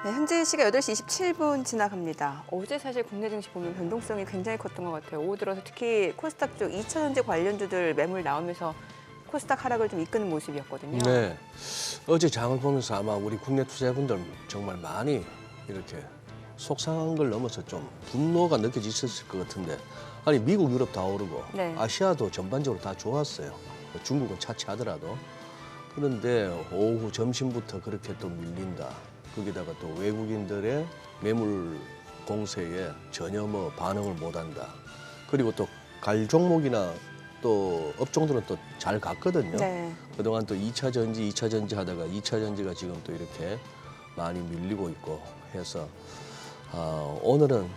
네, 현재 시각 8시 27분 지나갑니다. 어제 사실 국내 증시 보면 변동성이 굉장히 컸던 것 같아요. 오후 들어서 특히 코스닥 쪽 2차전지 관련주들 매물 나오면서 코스닥 하락을 좀 이끄는 모습이었거든요. 네. 어제 장을 보면서 아마 우리 국내 투자자분들 정말 많이 이렇게 속상한 걸 넘어서 좀 분노가 느껴지셨을 것 같은데, 아니 미국, 유럽 다 오르고 네. 아시아도 전반적으로 다 좋았어요. 중국은 차치하더라도. 그런데 오후 점심부터 그렇게 또 밀린다. 거기다가 또 외국인들의 매물 공세에 전혀 뭐 반응을 못한다. 그리고 또 갈 종목이나 또 업종들은 또 잘 갔거든요. 네. 그동안 또 2차 전지 하다가 2차 전지가 지금 또 이렇게 많이 밀리고 있고 해서 오늘은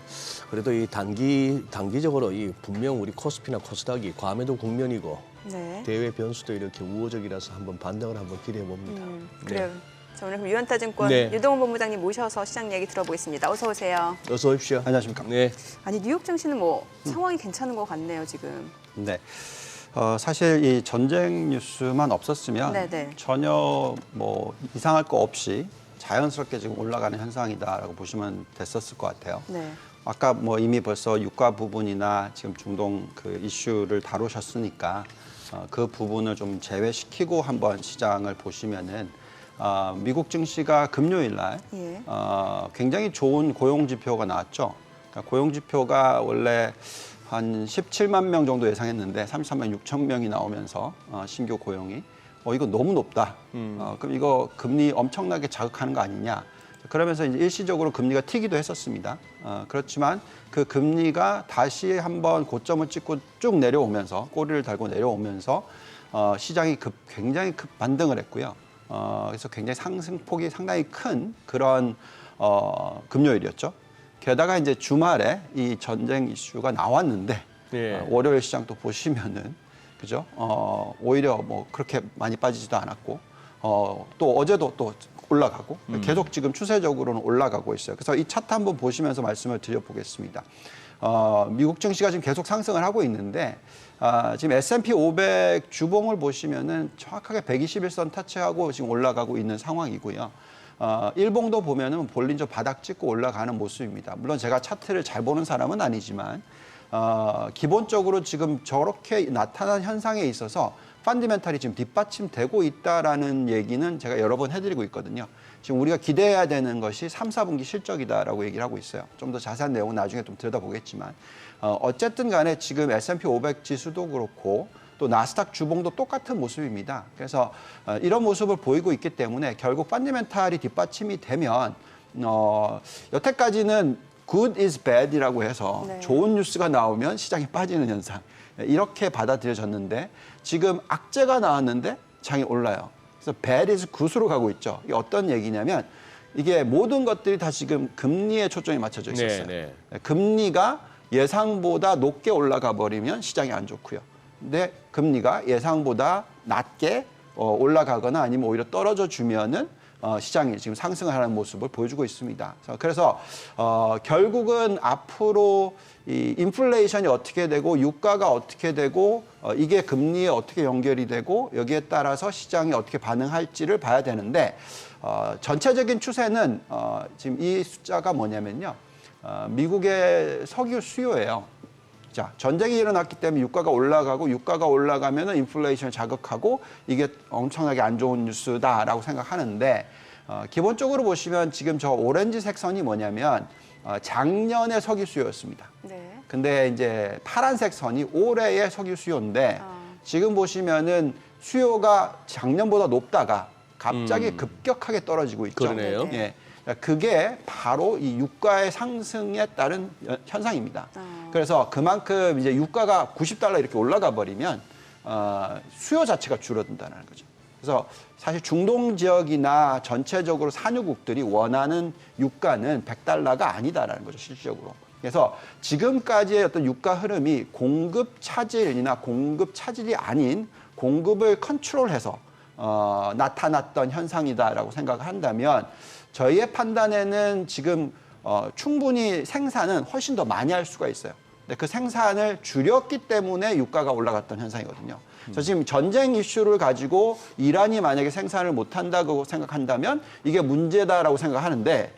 그래도 이 단기적으로 이 분명 우리 코스피나 코스닥이 과매도 국면이고 네. 대외 변수도 이렇게 우호적이라서 한번 반등을 한번 기대해 봅니다. 그래요. 자, 오늘 그럼 유한타증권 네. 유동훈 본부장님 모셔서 시장 얘기 들어보겠습니다. 어서 오세요. 어서 오십시오. 안녕하십니까. 네. 아니 뉴욕 증시는 뭐 상황이 괜찮은 것 같네요 지금. 네. 사실 이 전쟁 뉴스만 없었으면 네네. 전혀 뭐 이상할 거 없이 자연스럽게 지금 올라가는 현상이다라고 보시면 됐었을 것 같아요. 네. 아까 뭐 이미 벌써 유가 부분이나 지금 중동 그 이슈를 다루셨으니까 그 부분을 좀 제외시키고 한번 시장을 보시면은 미국 증시가 금요일 날 예. 굉장히 좋은 고용 지표가 나왔죠. 그러니까 고용 지표가 원래 한 17만 명 정도 예상했는데 33만 6천 명이 나오면서 신규 고용이 이거 너무 높다. 그럼 이거 금리 엄청나게 자극하는 거 아니냐. 그러면서 이제 일시적으로 금리가 튀기도 했었습니다. 그렇지만 그 금리가 다시 한번 고점을 찍고 쭉 내려오면서 꼬리를 달고 내려오면서 시장이 굉장히 급 반등을 했고요. 그래서 굉장히 상승폭이 상당히 큰 그런 금요일이었죠. 게다가 이제 주말에 이 전쟁 이슈가 나왔는데 예. 월요일 시장도 보시면은 그죠? 오히려 뭐 그렇게 많이 빠지지도 않았고 또 어제도 또 올라가고 계속 지금 추세적으로는 올라가고 있어요. 그래서 이 차트 한번 보시면서 말씀을 드려보겠습니다. 미국 증시가 지금 계속 상승을 하고 있는데 지금 S&P 500 주봉을 보시면은 정확하게 121선 터치하고 지금 올라가고 있는 상황이고요. 일봉도 보면은 볼린저 바닥 찍고 올라가는 모습입니다. 물론 제가 차트를 잘 보는 사람은 아니지만 기본적으로 지금 저렇게 나타난 현상에 있어서 펀더멘탈이 지금 뒷받침되고 있다라는 얘기는 제가 여러 번 해드리고 있거든요. 지금 우리가 기대해야 되는 것이 3, 4분기 실적이다라고 얘기를 하고 있어요. 좀 더 자세한 내용은 나중에 좀 들여다보겠지만 어쨌든 간에 지금 S&P 500 지수도 그렇고 또 나스닥 주봉도 똑같은 모습입니다. 그래서 이런 모습을 보이고 있기 때문에 결국 펀더멘탈이 뒷받침이 되면 여태까지는 good is bad이라고 해서 네. 좋은 뉴스가 나오면 시장이 빠지는 현상 이렇게 받아들여졌는데 지금 악재가 나왔는데 장이 올라요. 그래서 bad is good으로 가고 있죠. 이게 어떤 얘기냐면 이게 모든 것들이 다 지금 금리에 초점이 맞춰져 있었어요. 네. 금리가 예상보다 높게 올라가 버리면 시장이 안 좋고요. 근데 금리가 예상보다 낮게 올라가거나 아니면 오히려 떨어져 주면은 시장이 지금 상승을 하는 모습을 보여주고 있습니다. 그래서 결국은 앞으로 이 인플레이션이 어떻게 되고 유가가 어떻게 되고 이게 금리에 어떻게 연결이 되고 여기에 따라서 시장이 어떻게 반응할지를 봐야 되는데 전체적인 추세는 지금 이 숫자가 뭐냐면요. 미국의 석유 수요예요. 자, 전쟁이 일어났기 때문에 유가가 올라가고 유가가 올라가면은 인플레이션을 자극하고 이게 엄청나게 안 좋은 뉴스다라고 생각하는데 기본적으로 보시면 지금 저 오렌지색 선이 뭐냐면 작년의 석유 수요였습니다. 네. 근데 이제 파란색 선이 올해의 석유 수요인데 지금 보시면은 수요가 작년보다 높다가 갑자기 급격하게 떨어지고 있죠. 그러네요. 예. 그게 바로 이 유가의 상승에 따른 현상입니다. 그래서 그만큼 이제 유가가 $90 이렇게 올라가 버리면 수요 자체가 줄어든다는 거죠. 그래서 사실 중동 지역이나 전체적으로 산유국들이 원하는 유가는 $100가 아니다라는 거죠, 실질적으로. 그래서 지금까지의 어떤 유가 흐름이 공급 차질이나 공급 차질이 아닌 공급을 컨트롤해서 나타났던 현상이다라고 생각을 한다면 저희의 판단에는 지금 충분히 생산은 훨씬 더 많이 할 수가 있어요. 근데 그 생산을 줄였기 때문에 유가가 올라갔던 현상이거든요. 그래서 지금 전쟁 이슈를 가지고 이란이 만약에 생산을 못한다고 생각한다면 이게 문제다라고 생각하는데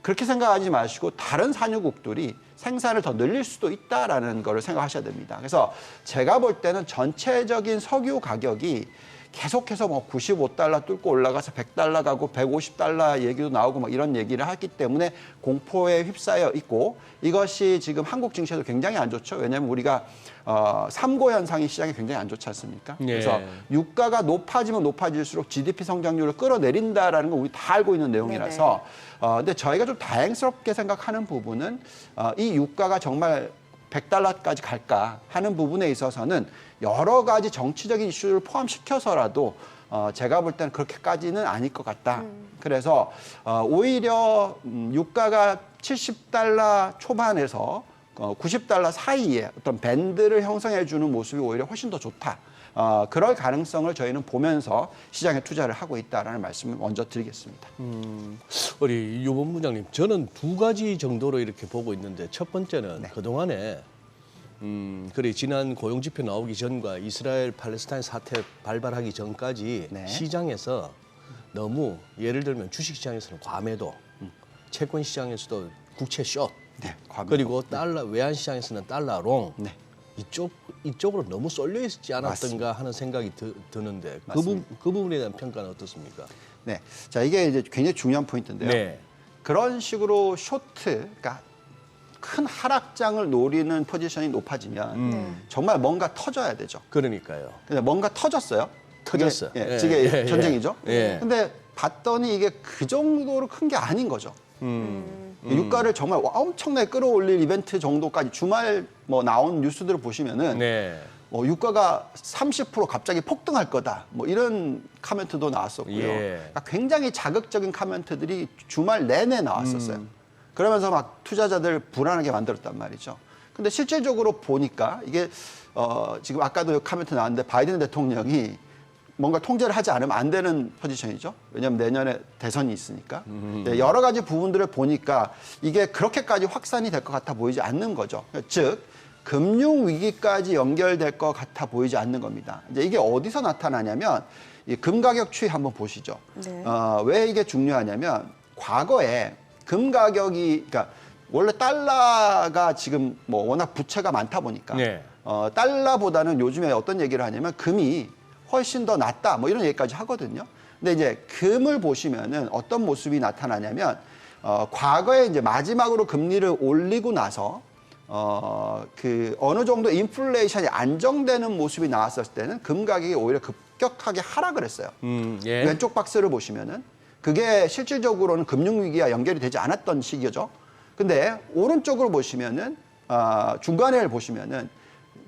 그렇게 생각하지 마시고 다른 산유국들이 생산을 더 늘릴 수도 있다라는 거를 생각하셔야 됩니다. 그래서 제가 볼 때는 전체적인 석유 가격이 계속해서 뭐 95달러 뚫고 올라가서 100달러 가고 150달러 얘기도 나오고 막 이런 얘기를 하기 때문에 공포에 휩싸여 있고 이것이 지금 한국 증시에도 굉장히 안 좋죠. 왜냐하면 우리가 삼고 현상이 시장에 굉장히 안 좋지 않습니까? 예. 그래서 유가가 높아지면 높아질수록 GDP 성장률을 끌어내린다라는 거 우리 다 알고 있는 내용이라서 근데 저희가 좀 다행스럽게 생각하는 부분은 이 유가가 정말 100달러까지 갈까 하는 부분에 있어서는 여러 가지 정치적인 이슈를 포함시켜서라도 제가 볼 때는 그렇게까지는 아닐 것 같다. 그래서 오히려 유가가 70달러 초반에서 90달러 사이에 어떤 밴드를 형성해 주는 모습이 오히려 훨씬 더 좋다. 그럴 가능성을 저희는 보면서 시장에 투자를 하고 있다라는 말씀을 먼저 드리겠습니다. 우리 유 본부장님, 저는 두 가지 정도로 이렇게 보고 있는데 첫 번째는 네. 그동안에 그래 지난 고용 지표 나오기 전과 이스라엘 팔레스타인 사태 발발하기 전까지 네. 시장에서 너무 예를 들면 주식 시장에서는 과매도, 채권 시장에서도 국채 숏, 네, 과매도. 그리고 달러 외환 시장에서는 달러 롱 네. 이쪽으로 너무 쏠려 있지 않았던가 맞습니다. 하는 생각이 드는데 맞습니다. 그 부분에 대한 평가는 어떻습니까? 네. 자, 이게 이제 굉장히 중요한 포인트인데요. 네. 그런 식으로 쇼트, 그러니까 큰 하락장을 노리는 포지션이 높아지면 정말 뭔가 터져야 되죠. 그러니까요. 근데 뭔가 터졌어요. 터졌어. 그게, 예, 이게 예, 전쟁이죠. 예. 근데 봤더니 이게 그 정도로 큰 게 아닌 거죠. 유가를 정말 엄청나게 끌어올릴 이벤트 정도까지 주말 뭐 나온 뉴스들을 보시면은 네. 유가가 30% 갑자기 폭등할 거다. 뭐 이런 카멘트도 나왔었고요. 예. 그러니까 굉장히 자극적인 카멘트들이 주말 내내 나왔었어요. 그러면서 막 투자자들 불안하게 만들었단 말이죠. 근데 실질적으로 보니까 이게 지금 아까도 카멘트 나왔는데 바이든 대통령이 뭔가 통제를 하지 않으면 안 되는 포지션이죠. 왜냐하면 내년에 대선이 있으니까. 네, 여러 가지 부분들을 보니까 이게 그렇게까지 확산이 될 것 같아 보이지 않는 거죠. 즉 금융 위기까지 연결될 것 같아 보이지 않는 겁니다. 이제 이게 어디서 나타나냐면 이 금 가격 추이 한번 보시죠. 네. 왜 이게 중요하냐면 과거에 금 가격이 그러니까 원래 달러가 지금 뭐 워낙 부채가 많다 보니까 네. 달러보다는 요즘에 어떤 얘기를 하냐면 금이 훨씬 더 낫다 뭐 이런 얘기까지 하거든요. 근데 이제 금을 보시면은 어떤 모습이 나타나냐면 과거에 이제 마지막으로 금리를 올리고 나서 그 어느 정도 인플레이션이 안정되는 모습이 나왔을 때는 금 가격이 오히려 급격하게 하락을 했어요. 예. 왼쪽 박스를 보시면은 그게 실질적으로는 금융위기와 연결이 되지 않았던 시기죠. 근데 오른쪽으로 보시면은 중간을 보시면은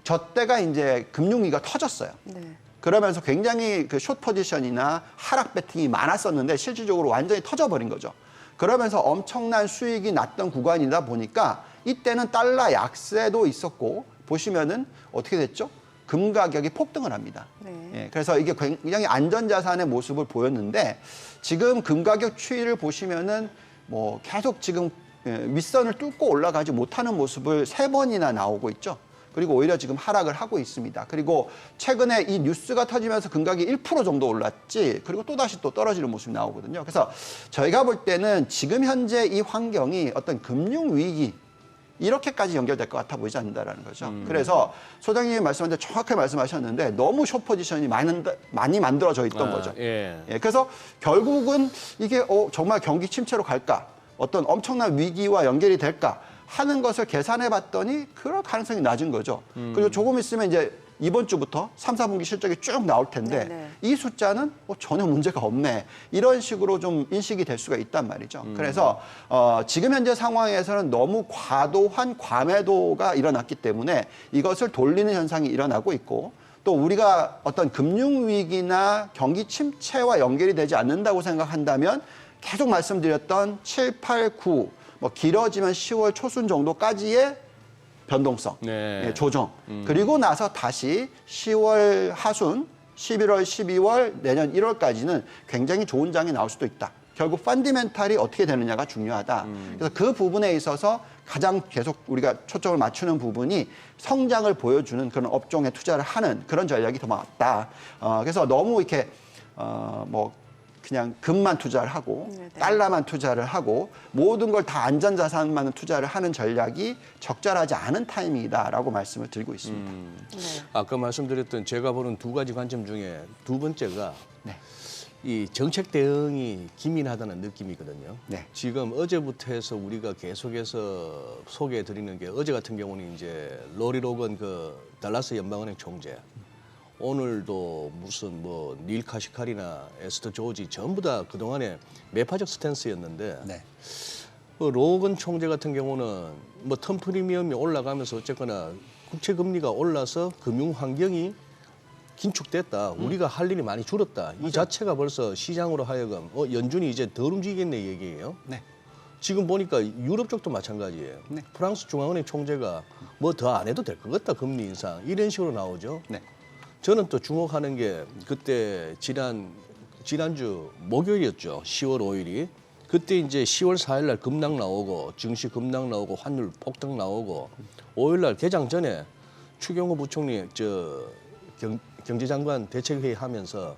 저 때가 이제 금융위기가 터졌어요. 네. 그러면서 굉장히 그 숏 포지션이나 하락 배팅이 많았었는데 실질적으로 완전히 터져버린 거죠. 그러면서 엄청난 수익이 났던 구간이다 보니까 이때는 달러 약세도 있었고 보시면은 어떻게 됐죠? 금 가격이 폭등을 합니다. 네. 예, 그래서 이게 굉장히 안전자산의 모습을 보였는데 지금 금 가격 추이를 보시면은 뭐 계속 지금 윗선을 뚫고 올라가지 못하는 모습을 3번이나 나오고 있죠. 그리고 오히려 지금 하락을 하고 있습니다. 그리고 최근에 이 뉴스가 터지면서 금가격이 1% 정도 올랐지, 그리고 또다시 또 떨어지는 모습이 나오거든요. 그래서 저희가 볼 때는 지금 현재 이 환경이 어떤 금융위기, 이렇게까지 연결될 것 같아 보이지 않는다라는 거죠. 그래서 소장님이 말씀하셨는데 정확하게 말씀하셨는데 너무 숏 포지션이 많이 만들어져 있던 거죠. 예. 예, 그래서 결국은 이게 정말 경기 침체로 갈까? 어떤 엄청난 위기와 연결이 될까? 하는 것을 계산해 봤더니 그럴 가능성이 낮은 거죠. 그리고 조금 있으면 이제 이번 주부터 3, 4분기 실적이 쭉 나올 텐데 네네. 이 숫자는 전혀 문제가 없네. 이런 식으로 좀 인식이 될 수가 있단 말이죠. 그래서 지금 현재 상황에서는 너무 과도한 과매도가 일어났기 때문에 이것을 돌리는 현상이 일어나고 있고 또 우리가 어떤 금융위기나 경기 침체와 연결이 되지 않는다고 생각한다면 계속 말씀드렸던 7, 8, 9 뭐 길어지면 10월 초순 정도까지의 변동성, 네. 예, 조정. 그리고 나서 다시 10월 하순, 11월, 12월, 내년 1월까지는 굉장히 좋은 장이 나올 수도 있다. 결국 펀디멘탈이 어떻게 되느냐가 중요하다. 그래서 그 부분에 있어서 가장 계속 우리가 초점을 맞추는 부분이 성장을 보여주는 그런 업종에 투자를 하는 그런 전략이 더 맞다. 그래서 너무 이렇게 뭐 그냥 금만 투자를 하고 네네. 달러만 투자를 하고 모든 걸 다 안전자산만 투자를 하는 전략이 적절하지 않은 타이밍이다라고 말씀을 드리고 있습니다. 네. 아까 말씀드렸던 제가 보는 두 가지 관점 중에 두 번째가 네. 이 정책 대응이 기민하다는 느낌이거든요. 네. 지금 어제부터 해서 우리가 계속해서 소개해 드리는 게 어제 같은 경우는 이제 로리 로건 그 달라스 연방은행 총재, 오늘도 무슨 뭐 닐 카시칼이나 에스터 조지 전부 다 그동안에 매파적 스탠스였는데 네. 그 로건 총재 같은 경우는 뭐 텀 프리미엄이 올라가면서 어쨌거나 국채 금리가 올라서 금융 환경이 긴축됐다. 우리가 할 일이 많이 줄었다. 이 자체가 벌써 시장으로 하여금 연준이 이제 덜 움직이겠네 얘기예요. 네. 지금 보니까 유럽 쪽도 마찬가지예요. 네. 프랑스 중앙은행 총재가 뭐 더 안 해도 될 것 같다. 금리 인상 이런 식으로 나오죠. 네. 저는 또 주목하는 게 그때 지난주 목요일이었죠. 10월 5일이. 그때 이제 10월 4일 날 급락 나오고 증시 급락 나오고 환율 폭등 나오고 5일 날 개장 전에 추경호 부총리 경제장관 대책회의 하면서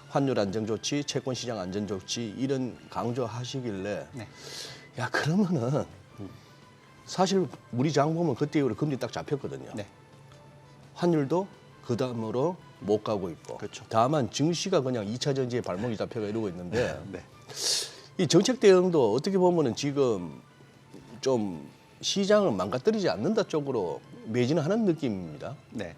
환율 안정 조치, 채권 시장 안전 조치 이런 강조하시길래 네. 야 그러면은 사실 우리 장 보면 그때 이후로 금리 딱 잡혔거든요. 네. 환율도 그 다음으로 못 가고 있고. 그렇죠. 다만 증시가 그냥 2차 전지에 발목이 잡혀가 이러고 있는데 네. 이 정책 대응도 어떻게 보면은 지금 좀 시장을 망가뜨리지 않는다 쪽으로 매진하는 느낌입니다. 네.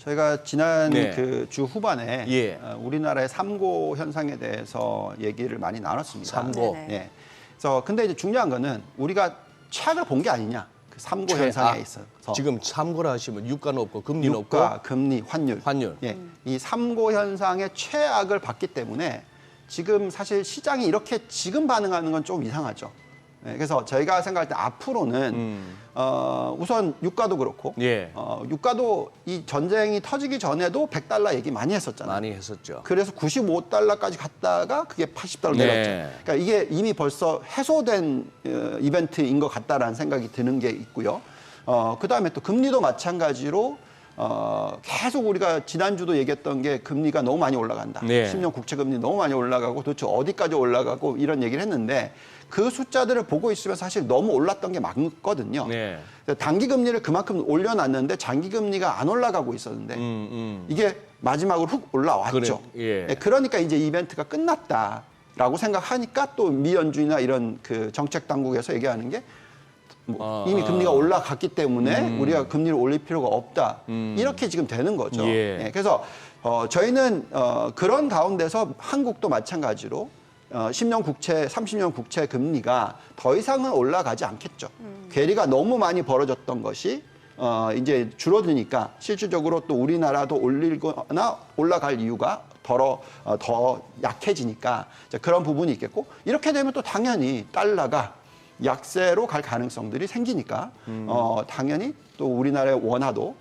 저희가 지난 네. 그 주 후반에 예. 우리나라의 삼고 현상에 대해서 얘기를 많이 나눴습니다. 네네. 삼고. 예. 그래서 근데 이제 중요한 거는 우리가 최악을 본 게 아니냐. 그 삼고 현상에 있어서 지금 삼고라 하시면 유가 높고 금리 높고 유가, 금리, 환율. 환율. 예. 이 삼고 현상의 최악을 봤기 때문에 지금 사실 시장이 이렇게 지금 반응하는 건 좀 이상하죠. 예. 그래서 저희가 생각할 때 앞으로는 우선 유가도 그렇고 예. 유가도 이 전쟁이 터지기 전에도 100달러 얘기 많이 했었잖아요. 많이 했었죠. 그래서 95달러까지 갔다가 그게 80달러 네. 내렸죠. 그러니까 이게 이미 벌써 해소된 이벤트인 것 같다라는 생각이 드는 게 있고요. 그다음에 또 금리도 마찬가지로 계속 우리가 지난주도 얘기했던 게 금리가 너무 많이 올라간다. 네. 10년 국채 금리 너무 많이 올라가고 도대체 어디까지 올라가고 이런 얘기를 했는데 그 숫자들을 보고 있으면 사실 너무 올랐던 게 맞거든요. 네. 단기 금리를 그만큼 올려놨는데 장기 금리가 안 올라가고 있었는데 이게 마지막으로 훅 올라왔죠. 그래, 예. 네, 그러니까 이제 이벤트가 끝났다라고 생각하니까 또 미 연준이나 이런 그 정책 당국에서 얘기하는 게 이미 금리가 올라갔기 때문에 우리가 금리를 올릴 필요가 없다. 이렇게 지금 되는 거죠. 예. 네, 그래서 저희는 그런 가운데서 한국도 마찬가지로 10년 국채, 30년 국채 금리가 더 이상은 올라가지 않겠죠. 괴리가 너무 많이 벌어졌던 것이 이제 줄어드니까 실질적으로 또 우리나라도 올리거나 올라갈 이유가 더 약해지니까 그런 부분이 있겠고 이렇게 되면 또 당연히 달러가 약세로 갈 가능성들이 생기니까 당연히 또 우리나라의 원화도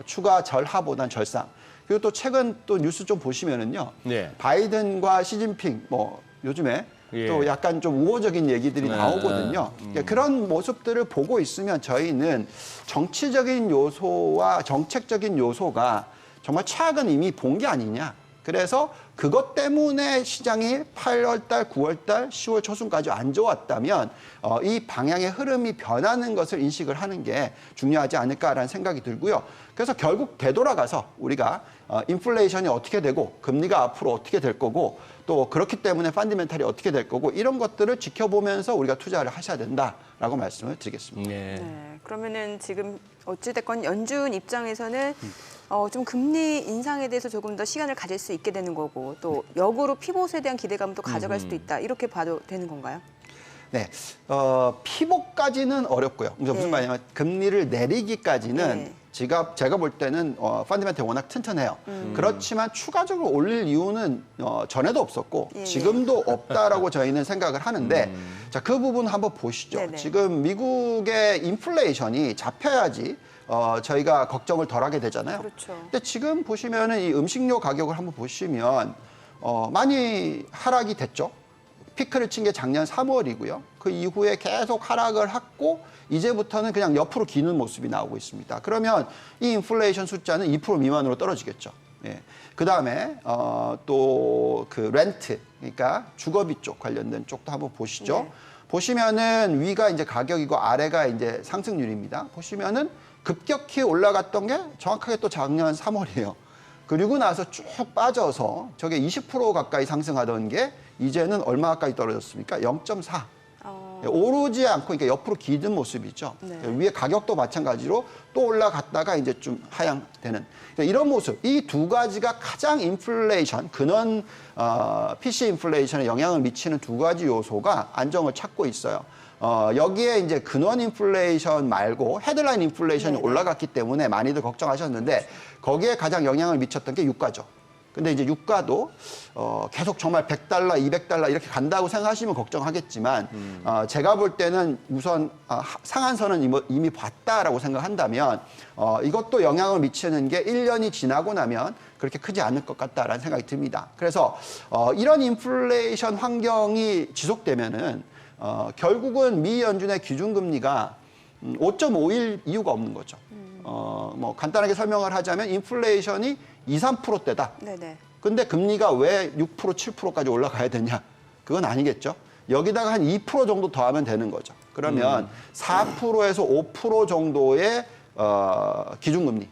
추가 절하보단 절상. 그리고 또 최근 또 뉴스 좀 보시면은요. 네. 바이든과 시진핑 뭐 요즘에 예. 또 약간 좀 우호적인 얘기들이 네. 나오거든요. 그러니까 그런 모습들을 보고 있으면 저희는 정치적인 요소와 정책적인 요소가 정말 최악은 이미 본 게 아니냐. 그래서 그것 때문에 시장이 8월 달, 9월 달, 10월 초순까지 안 좋았다면 이 방향의 흐름이 변하는 것을 인식을 하는 게 중요하지 않을까라는 생각이 들고요. 그래서 결국 되돌아가서 우리가 인플레이션이 어떻게 되고 금리가 앞으로 어떻게 될 거고 또 그렇기 때문에 펀더멘탈이 어떻게 될 거고 이런 것들을 지켜보면서 우리가 투자를 하셔야 된다라고 말씀을 드리겠습니다. 네. 네, 그러면은 지금 어찌됐건 연준 입장에서는 좀 금리 인상에 대해서 조금 더 시간을 가질 수 있게 되는 거고 또 역으로 피봇에 대한 기대감도 가져갈 수도 있다 이렇게 봐도 되는 건가요? 네, 피복까지는 어렵고요. 그러니까 무슨 네. 말이냐면 금리를 내리기까지는 네. 제가 볼 때는 펀더멘탈이 워낙 튼튼해요. 그렇지만 추가적으로 올릴 이유는 전에도 없었고 예. 지금도 없다라고 저희는 생각을 하는데 자, 그 부분 한번 보시죠. 네네. 지금 미국의 인플레이션이 잡혀야지 저희가 걱정을 덜하게 되잖아요. 그렇죠. 근데 지금 보시면은 이 음식료 가격을 한번 보시면 많이 하락이 됐죠. 피크를 친 게 작년 3월이고요. 그 이후에 계속 하락을 했고 이제부터는 그냥 옆으로 기는 모습이 나오고 있습니다. 그러면 이 인플레이션 숫자는 2% 미만으로 떨어지겠죠. 예. 그 다음에 또 그 렌트, 그러니까 주거비 쪽 관련된 쪽도 한번 보시죠. 네. 보시면은 위가 이제 가격이고 아래가 이제 상승률입니다. 보시면은 급격히 올라갔던 게 정확하게 또 작년 3월이에요. 그리고 나서 쭉 빠져서 저게 20% 가까이 상승하던 게 이제는 얼마까지 떨어졌습니까? 0.4. 오르지 않고 그러니까 옆으로 기든 모습이죠. 네. 위에 가격도 마찬가지로 또 올라갔다가 이제 좀 하향되는 그러니까 이런 모습. 이 두 가지가 가장 인플레이션, 근원 PC 인플레이션에 영향을 미치는 두 가지 요소가 안정을 찾고 있어요. 여기에 이제 근원 인플레이션 말고 헤드라인 인플레이션이 네네. 올라갔기 때문에 많이들 걱정하셨는데 거기에 가장 영향을 미쳤던 게 유가죠. 근데 이제 유가도 계속 정말 100달러, 200달러 이렇게 간다고 생각하시면 걱정하겠지만 제가 볼 때는 우선 상한선은 이미 봤다라고 생각한다면 이것도 영향을 미치는 게 1년이 지나고 나면 그렇게 크지 않을 것 같다라는 생각이 듭니다. 그래서 이런 인플레이션 환경이 지속되면은 결국은 미 연준의 기준금리가 5.5일 이유가 없는 거죠. 뭐 간단하게 설명을 하자면 인플레이션이 2, 3%대다. 네네. 근데 금리가 왜 6%, 7%까지 올라가야 되냐? 그건 아니겠죠. 여기다가 한 2% 정도 더하면 되는 거죠. 그러면 4%에서 5% 정도의 기준금리.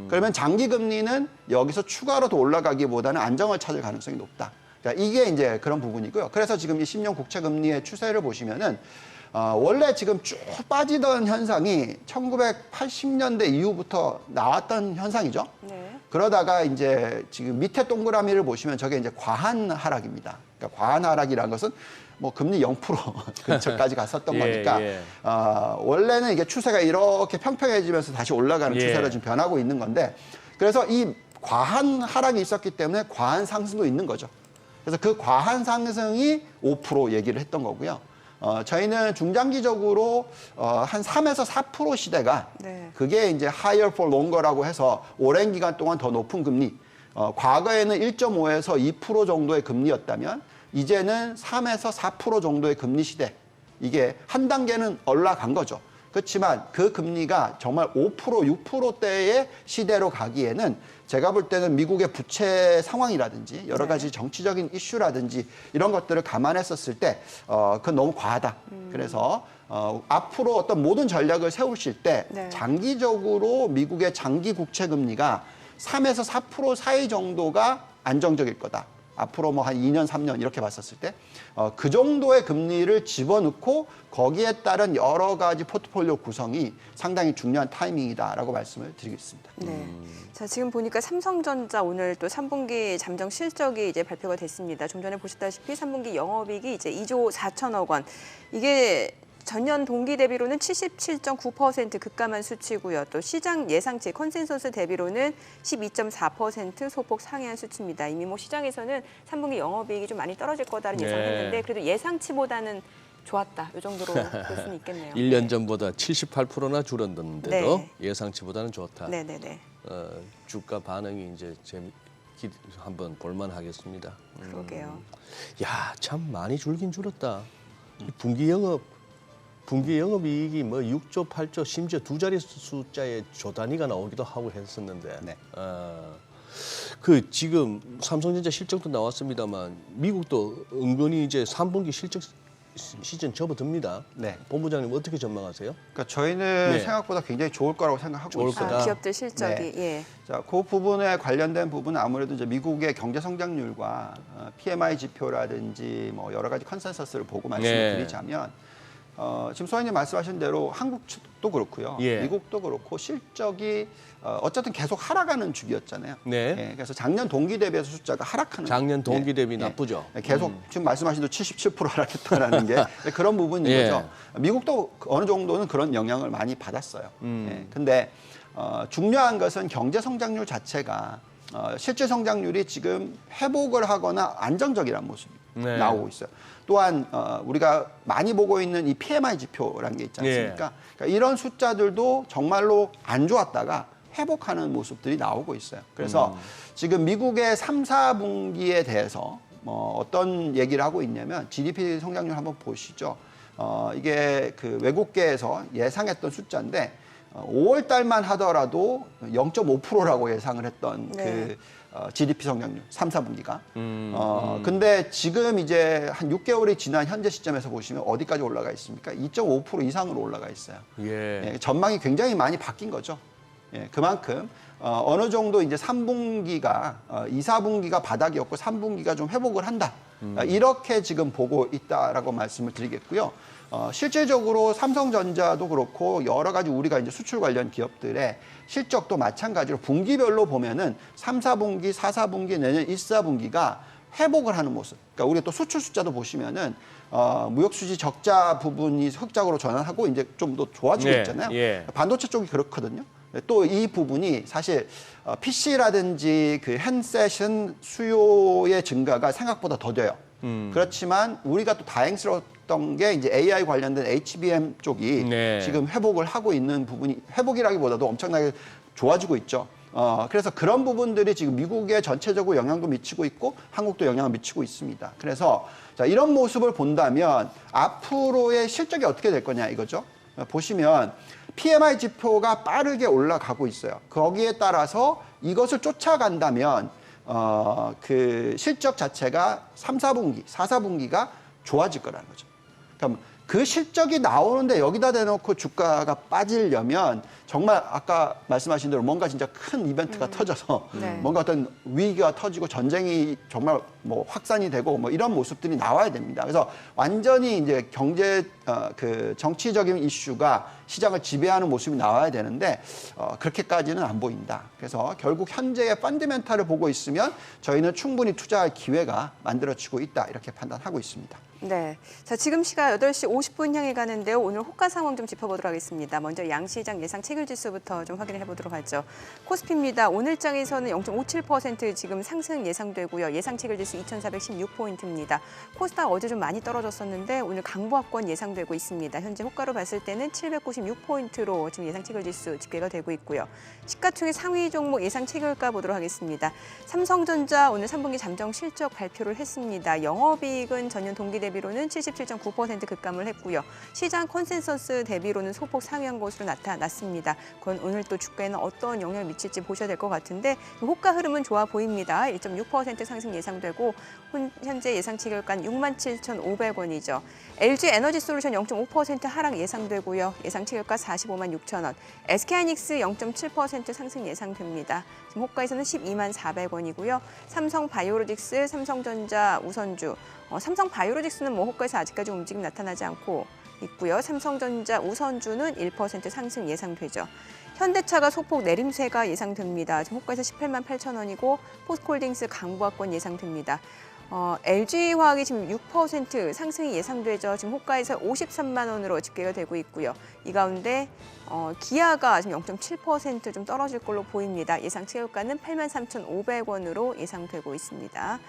그러면 장기금리는 여기서 추가로 더 올라가기보다는 안정을 찾을 가능성이 높다. 그러니까 이게 이제 그런 부분이고요. 그래서 지금 이 10년 국채금리의 추세를 보시면은 원래 지금 쭉 빠지던 현상이 1980년대 이후부터 나왔던 현상이죠. 네. 그러다가 이제 지금 밑에 동그라미를 보시면 저게 이제 과한 하락입니다. 그러니까 과한 하락이라는 것은 뭐 금리 0% 근처까지 갔었던 거니까 원래는 이게 추세가 이렇게 평평해지면서 다시 올라가는 추세로 지금 변하고 있는 건데 그래서 이 과한 하락이 있었기 때문에 과한 상승도 있는 거죠. 그래서 그 과한 상승이 5% 얘기를 했던 거고요. 저희는 중장기적으로 한 3에서 4% 시대가 네. 그게 이제 higher for longer라고 해서 오랜 기간 동안 더 높은 금리. 과거에는 1.5에서 2% 정도의 금리였다면 이제는 3에서 4% 정도의 금리 시대. 이게 한 단계는 올라간 거죠. 그렇지만 그 금리가 정말 5%, 6%대의 시대로 가기에는 제가 볼 때는 미국의 부채 상황이라든지 여러 가지 정치적인 이슈라든지 이런 것들을 감안했었을 때 그건 너무 과하다. 그래서 앞으로 어떤 모든 전략을 세우실 때 네. 장기적으로 미국의 장기 국채 금리가 3에서 4% 사이 정도가 안정적일 거다. 앞으로 뭐 한 2년, 3년 이렇게 봤었을 때 그 정도의 금리를 집어넣고 거기에 따른 여러 가지 포트폴리오 구성이 상당히 중요한 타이밍이다라고 말씀을 드리겠습니다. 네. 자, 지금 보니까 삼성전자 오늘 또 3분기 잠정 실적이 이제 발표가 됐습니다. 좀 전에 보셨다시피 3분기 영업이익이 이제 2조 4천억 원. 이게 전년 동기 대비로는 77.9% 급감한 수치고요. 또 시장 예상치 컨센서스 대비로는 12.4% 소폭 상회한 수치입니다. 이미 뭐 시장에서는 3분기 영업이익이 좀 많이 떨어질 거다는 네. 예상했는데 그래도 예상치보다는 좋았다. 이 정도로 볼 수는 있겠네요. 1년 전보다 78%나 줄었는데도 네. 예상치보다는 좋다. 네네네. 주가 반응이 이제 한번 볼만하겠습니다. 그러게요. 야, 참 많이 줄긴 줄었다. 이 분기 영업이익이 뭐 6조, 8조, 심지어 두 자리 숫자의 조 단위가 나오기도 하고 했었는데, 네. 그 지금 삼성전자 실적도 나왔습니다만 미국도 은근히 이제 3분기 실적 시즌 접어듭니다. 네. 본부장님 어떻게 전망하세요? 그러니까 저희는 네. 생각보다 굉장히 좋을 거라고 생각하고 좋을 있어요. 거다. 기업들 실적이 예. 자, 그 부분에 관련된 부분은 아무래도 이제 미국의 경제 성장률과 PMI 지표라든지 뭐 여러 가지 컨센서스를 보고 말씀을 네. 드리자면 지금 소장님 말씀하신 대로 한국도 그렇고요, 예. 미국도 그렇고 실적이 어쨌든 계속 하락하는 주기였잖아요. 네. 예, 그래서 작년 동기 대비해서 숫자가 하락하는. 작년 동기 예, 대비 예. 나쁘죠. 계속 지금 말씀하신 대로 77% 하락했다라는 게 그런 부분인 예. 거죠. 미국도 어느 정도는 그런 영향을 많이 받았어요. 예, 근데 중요한 것은 경제 성장률 자체가 실질 성장률이 지금 회복을 하거나 안정적이라는 모습이 네. 나오고 있어요. 또한 우리가 많이 보고 있는 이 PMI 지표라는 게 있지 않습니까? 그러니까 이런 숫자들도 정말로 안 좋았다가 회복하는 모습들이 나오고 있어요. 그래서 지금 미국의 3, 4분기에 대해서 어떤 얘기를 하고 있냐면 GDP 성장률 한번 보시죠. 이게 그 외국계에서 예상했던 숫자인데 5월 달만 하더라도 0.5%라고 예상을 했던 네. GDP 성장률 3, 4분기가. 근데 지금 이제 한 6개월이 지난 현재 시점에서 보시면 어디까지 올라가 있습니까? 2.5% 이상으로 올라가 있어요. 예. 예, 전망이 굉장히 많이 바뀐 거죠. 예, 그만큼 어느 정도 이제 3분기가 2, 4분기가 바닥이었고 3분기가 좀 회복을 한다. 이렇게 지금 보고 있다라고 말씀을 드리겠고요. 실제적으로 삼성전자도 그렇고 여러 가지 우리가 이제 수출 관련 기업들의 실적도 마찬가지로 분기별로 보면은 3, 4분기, 4, 4분기, 내년 1, 4분기가 회복을 하는 모습. 그러니까 우리가 또 수출 숫자도 보시면은 무역 수지 적자 부분이 흑자로 전환하고 이제 좀 더 좋아지고 예, 있잖아요. 예. 반도체 쪽이 그렇거든요. 또 이 부분이 사실 PC라든지 그 핸셋은 수요의 증가가 생각보다 더뎌요. 그렇지만 우리가 또 다행스러웠던 게 이제 AI 관련된 HBM 쪽이 네. 지금 회복을 하고 있는 부분이 회복이라기보다도 엄청나게 좋아지고 있죠. 그래서 그런 부분들이 지금 미국에 전체적으로 영향도 미치고 있고 한국도 영향을 미치고 있습니다. 그래서 자, 이런 모습을 본다면 앞으로의 실적이 어떻게 될 거냐 이거죠. 보시면 PMI 지표가 빠르게 올라가고 있어요. 거기에 따라서 이것을 쫓아간다면 그 실적 자체가 3, 4분기, 4, 4분기가 좋아질 거라는 거죠. 그럼 그 실적이 나오는데 여기다 대놓고 주가가 빠지려면 정말 아까 말씀하신 대로 뭔가 진짜 큰 이벤트가 터져서 네. 뭔가 어떤 위기가 터지고 전쟁이 정말 뭐 확산이 되고 뭐 이런 모습들이 나와야 됩니다. 그래서 완전히 이제 경제 그 정치적인 이슈가 시장을 지배하는 모습이 나와야 되는데 그렇게까지는 안 보인다. 그래서 결국 현재의 펀드멘탈을 보고 있으면 저희는 충분히 투자할 기회가 만들어지고 있다 이렇게 판단하고 있습니다. 네. 자, 지금 시각 8시 50분 향해 가는데요. 오늘 호가 상황 좀 짚어보도록 하겠습니다. 먼저 양시장 예상 체결 지수부터 좀 확인해 보도록 하죠. 코스피입니다. 오늘 장에서는 0.57% 지금 상승 예상되고요. 예상 체결 지수 2,416포인트입니다. 코스닥 어제 좀 많이 떨어졌었는데 오늘 강보합권 예상되고 있습니다. 현재 호가로 봤을 때는 796포인트로 지금 예상 체결 지수 집계가 되고 있고요. 시가총액 상위 종목 예상 체결가 보도록 하겠습니다. 삼성전자 오늘 3분기 잠정 실적 발표를 했습니다. 영업이익은 전년 동기 대비로는 77.9% 급감을 했고요. 시장 컨센서스 대비로는 소폭 상회한 것으로 나타났습니다. 그건 오늘 또 주가에는 어떤 영향을 미칠지 보셔야 될 것 같은데 호가 흐름은 좋아 보입니다. 1.6% 상승 예상되고 현재 예상 체결가는 67,500원이죠. LG 에너지솔루션 0.5% 하락 예상되고요. 예상 체결가 45만 6천 원. SK하이닉스 0.7% 상승 예상됩니다. 지금 호가에서는 12만 400원이고요. 삼성바이오로직스, 삼성전자 우선주. 삼성바이오로직스는 뭐 호가에서 아직까지 움직임 나타나지 않고 있고요. 삼성전자 우선주는 1% 상승 예상되죠. 현대차가 소폭 내림세가 예상됩니다. 지금 호가에서 18만 8천 원이고 포스코홀딩스 강보합권 예상됩니다. LG화학이 지금 6% 상승이 예상되죠. 지금 호가에서 53만 원으로 집계가 되고 있고요. 이 가운데 기아가 지금 0.7% 좀 떨어질 걸로 보입니다. 예상 체결가는 8만 3,500원으로 예상되고 있습니다.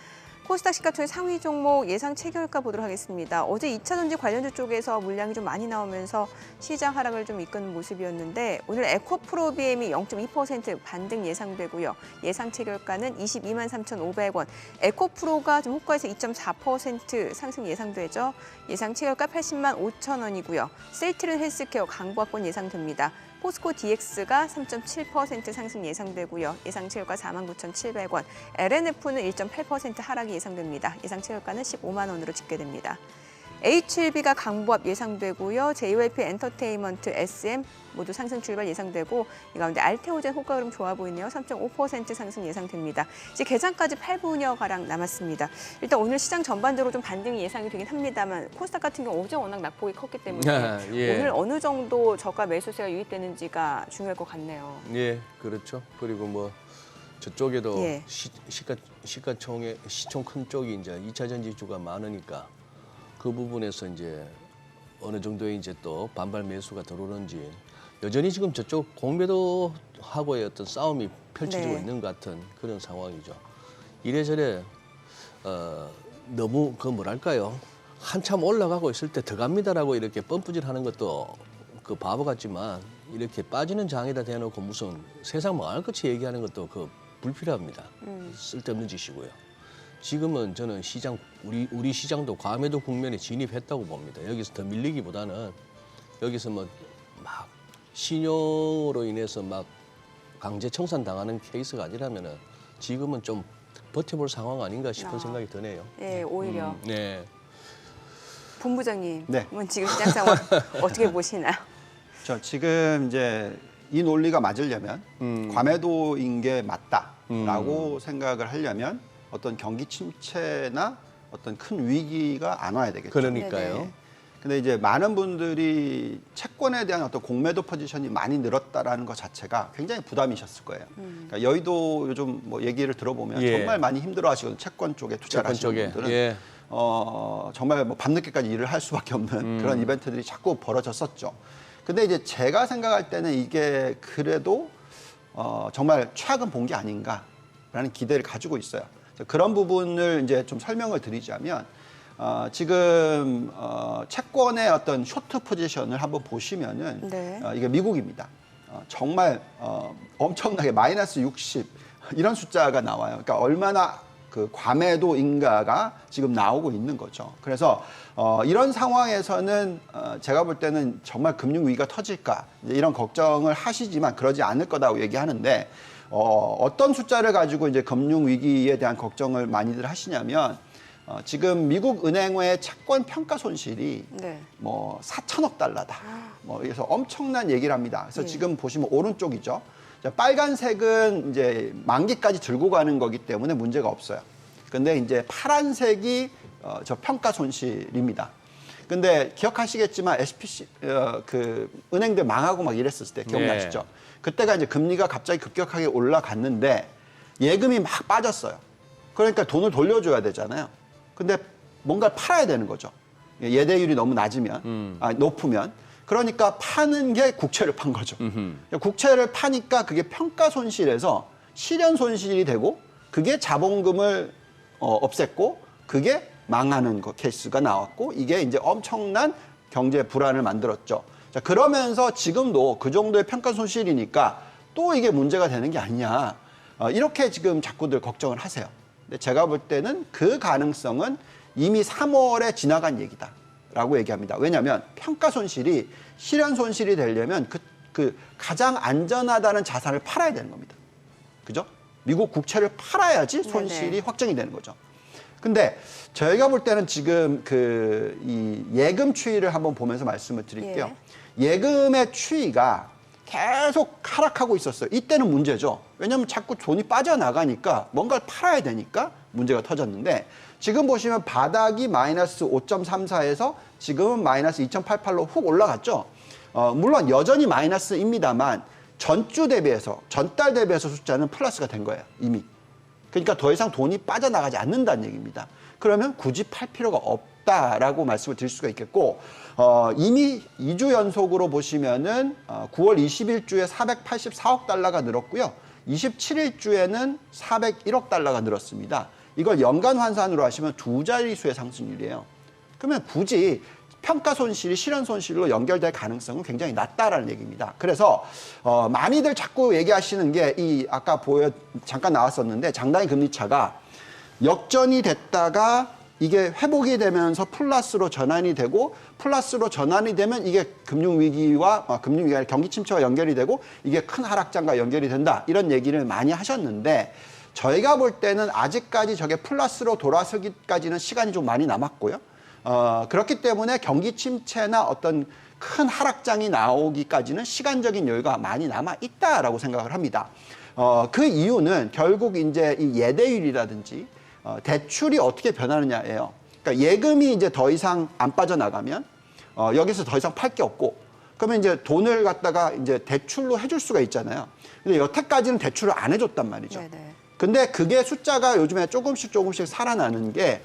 코스닥 시가총액 상위 종목 예상 체결가 보도록 하겠습니다. 어제 2차 전지 관련주 쪽에서 물량이 좀 많이 나오면서 시장 하락을 좀 이끄는 모습이었는데 오늘 에코프로비엠이 0.2% 반등 예상되고요. 예상 체결가는 22만 3,500원. 에코프로가 좀 호가에서 2.4% 상승 예상되죠. 예상 체결가 80만 5천 원이고요. 셀트리온 헬스케어 강보합권 예상됩니다. 포스코 DX가 3.7% 상승 예상되고요. 예상 체결가 49,700원. LNF는 1.8% 하락이 예상됩니다. 예상 체결가는 15만 원으로 집계됩니다. HLB가 강보합 예상되고요. JYP 엔터테인먼트, SM 모두 상승 출발 예상되고 이 가운데 알테오젠 호가 흐름 좋아 보이네요. 3.5% 상승 예상됩니다. 이제 개장까지 8분여 가량 남았습니다. 일단 오늘 시장 전반적으로 좀 반등이 예상이 되긴 합니다만 코스닥 같은 경우 어제 워낙 낙폭이 컸기 때문에 예. 오늘 어느 정도 저가 매수세가 유입되는지가 중요할 것 같네요. 예, 그렇죠. 그리고 뭐 저쪽에도 예. 시가총액 시총 큰 쪽이 이제 2차 전지주가 많으니까 그 부분에서 이제 어느 정도의 이제 또 반발 매수가 들어오는지 여전히 지금 저쪽 공매도하고의 어떤 싸움이 펼쳐지고 네. 있는 것 같은 그런 상황이죠. 이래저래 너무 그 뭐랄까요? 한참 올라가고 있을 때 더 갑니다라고 이렇게 뻔뿌질하는 것도 그 바보 같지만 이렇게 빠지는 장에다 대놓고 무슨 세상 망할 것이 얘기하는 것도 그 불필요합니다. 쓸데없는 짓이고요. 지금은 저는 시장 우리 시장도 과매도 국면에 진입했다고 봅니다. 여기서 더 밀리기보다는 여기서 뭐 막 신용으로 인해서 막 강제 청산 당하는 케이스가 아니라면은 지금은 좀 버텨볼 상황 아닌가 싶은 아. 생각이 드네요. 예, 오히려 네. 본부장님, 네. 지금 시장 상황 어떻게 보시나요? 지금 이제 이 논리가 맞으려면 과매도인 게 맞다라고 생각을 하려면 어떤 경기 침체나 어떤 큰 위기가 안 와야 되겠죠. 그러니까요. 네네. 근데 이제 많은 분들이 채권에 대한 어떤 공매도 포지션이 많이 늘었다라는 것 자체가 굉장히 부담이셨을 거예요. 그러니까 여의도 요즘 뭐 얘기를 들어보면 예. 정말 많이 힘들어하시거든요. 채권 쪽에 투자를 채권 하시는 쪽에. 분들은 예. 정말 뭐 밤늦게까지 일을 할 수밖에 없는 그런 이벤트들이 자꾸 벌어졌었죠. 근데 이제 제가 생각할 때는 이게 그래도 정말 최악은 본 게 아닌가라는 기대를 가지고 있어요. 그래서 그런 부분을 이제 좀 설명을 드리자면 지금 채권의 어떤 쇼트 포지션을 한번 보시면은 네. 이게 미국입니다. 정말 엄청나게 마이너스 60 이런 숫자가 나와요. 그러니까 얼마나 그 과매도인가가 지금 나오고 있는 거죠. 그래서 이런 상황에서는 제가 볼 때는 정말 금융 위기가 터질까 이제 이런 걱정을 하시지만 그러지 않을 거다고 얘기하는데 어떤 숫자를 가지고 이제 금융 위기에 대한 걱정을 많이들 하시냐면 지금 미국 은행의 채권 평가 손실이 네. 뭐 4천억 달러다. 뭐 그래서 엄청난 얘기를 합니다. 그래서 예. 지금 보시면 오른쪽이죠. 자, 빨간색은 이제 만기까지 들고 가는 거기 때문에 문제가 없어요. 근데 이제 파란색이 저 평가 손실입니다. 근데 기억하시겠지만 SPC 그 은행들 망하고 막 이랬을 때 기억나시죠? 네. 그때가 이제 금리가 갑자기 급격하게 올라갔는데 예금이 막 빠졌어요. 그러니까 돈을 돌려줘야 되잖아요. 근데 뭔가를 팔아야 되는 거죠. 예대율이 너무 낮으면, 높으면. 그러니까 파는 게 국채를 판 거죠. 국채를 파니까 그게 평가 손실에서 실현 손실이 되고 그게 자본금을 없앴고 그게 망하는 케이스가 나왔고 이게 이제 엄청난 경제 불안을 만들었죠. 자, 그러면서 지금도 그 정도의 평가 손실이니까 또 이게 문제가 되는 게 아니냐. 이렇게 지금 자꾸들 걱정을 하세요. 근데 제가 볼 때는 그 가능성은 이미 3월에 지나간 얘기다. 라고 얘기합니다. 왜냐하면 평가 손실이 실현 손실이 되려면 그 가장 안전하다는 자산을 팔아야 되는 겁니다. 그죠? 미국 국채를 팔아야지 손실이 네네. 확정이 되는 거죠. 근데 저희가 볼 때는 지금 이 예금 추이를 한번 보면서 말씀을 드릴게요. 예금의 추이가 계속 하락하고 있었어요. 이때는 문제죠. 왜냐하면 자꾸 돈이 빠져나가니까 뭔가를 팔아야 되니까 문제가 터졌는데 지금 보시면 바닥이 마이너스 5.34에서 지금은 마이너스 2.88로 훅 올라갔죠. 물론 여전히 마이너스입니다만 전주 대비해서 전달 대비해서 숫자는 플러스가 된 거예요. 이미. 그러니까 더 이상 돈이 빠져나가지 않는다는 얘기입니다. 그러면 굳이 팔 필요가 없다라고 말씀을 드릴 수가 있겠고 이미 2주 연속으로 보시면은 9월 20일주에 484억 달러가 늘었고요. 27일주에는 401억 달러가 늘었습니다. 이걸 연간 환산으로 하시면 두 자릿수의 상승률이에요. 그러면 굳이 평가 손실이 실현 손실로 연결될 가능성은 굉장히 낮다라는 얘기입니다. 그래서 많이들 자꾸 얘기하시는 게 이 아까 잠깐 나왔었는데 장단기 금리 차가 역전이 됐다가 이게 회복이 되면서 플러스로 전환이 되고 플러스로 전환이 되면 이게 금융위기가 아니라 경기 침체와 연결이 되고 이게 큰 하락장과 연결이 된다. 이런 얘기를 많이 하셨는데 저희가 볼 때는 아직까지 저게 플러스로 돌아서기까지는 시간이 좀 많이 남았고요. 그렇기 때문에 경기 침체나 어떤 큰 하락장이 나오기까지는 시간적인 여유가 많이 남아 있다라고 생각을 합니다. 그 이유는 결국 이제 이 예대율이라든지 대출이 어떻게 변하느냐예요. 그러니까 예금이 이제 더 이상 안 빠져나가면 여기서 더 이상 팔 게 없고 그러면 이제 돈을 갖다가 이제 대출로 해줄 수가 있잖아요. 근데 여태까지는 대출을 안 해줬단 말이죠. 네네. 근데 그게 숫자가 요즘에 조금씩 살아나는 게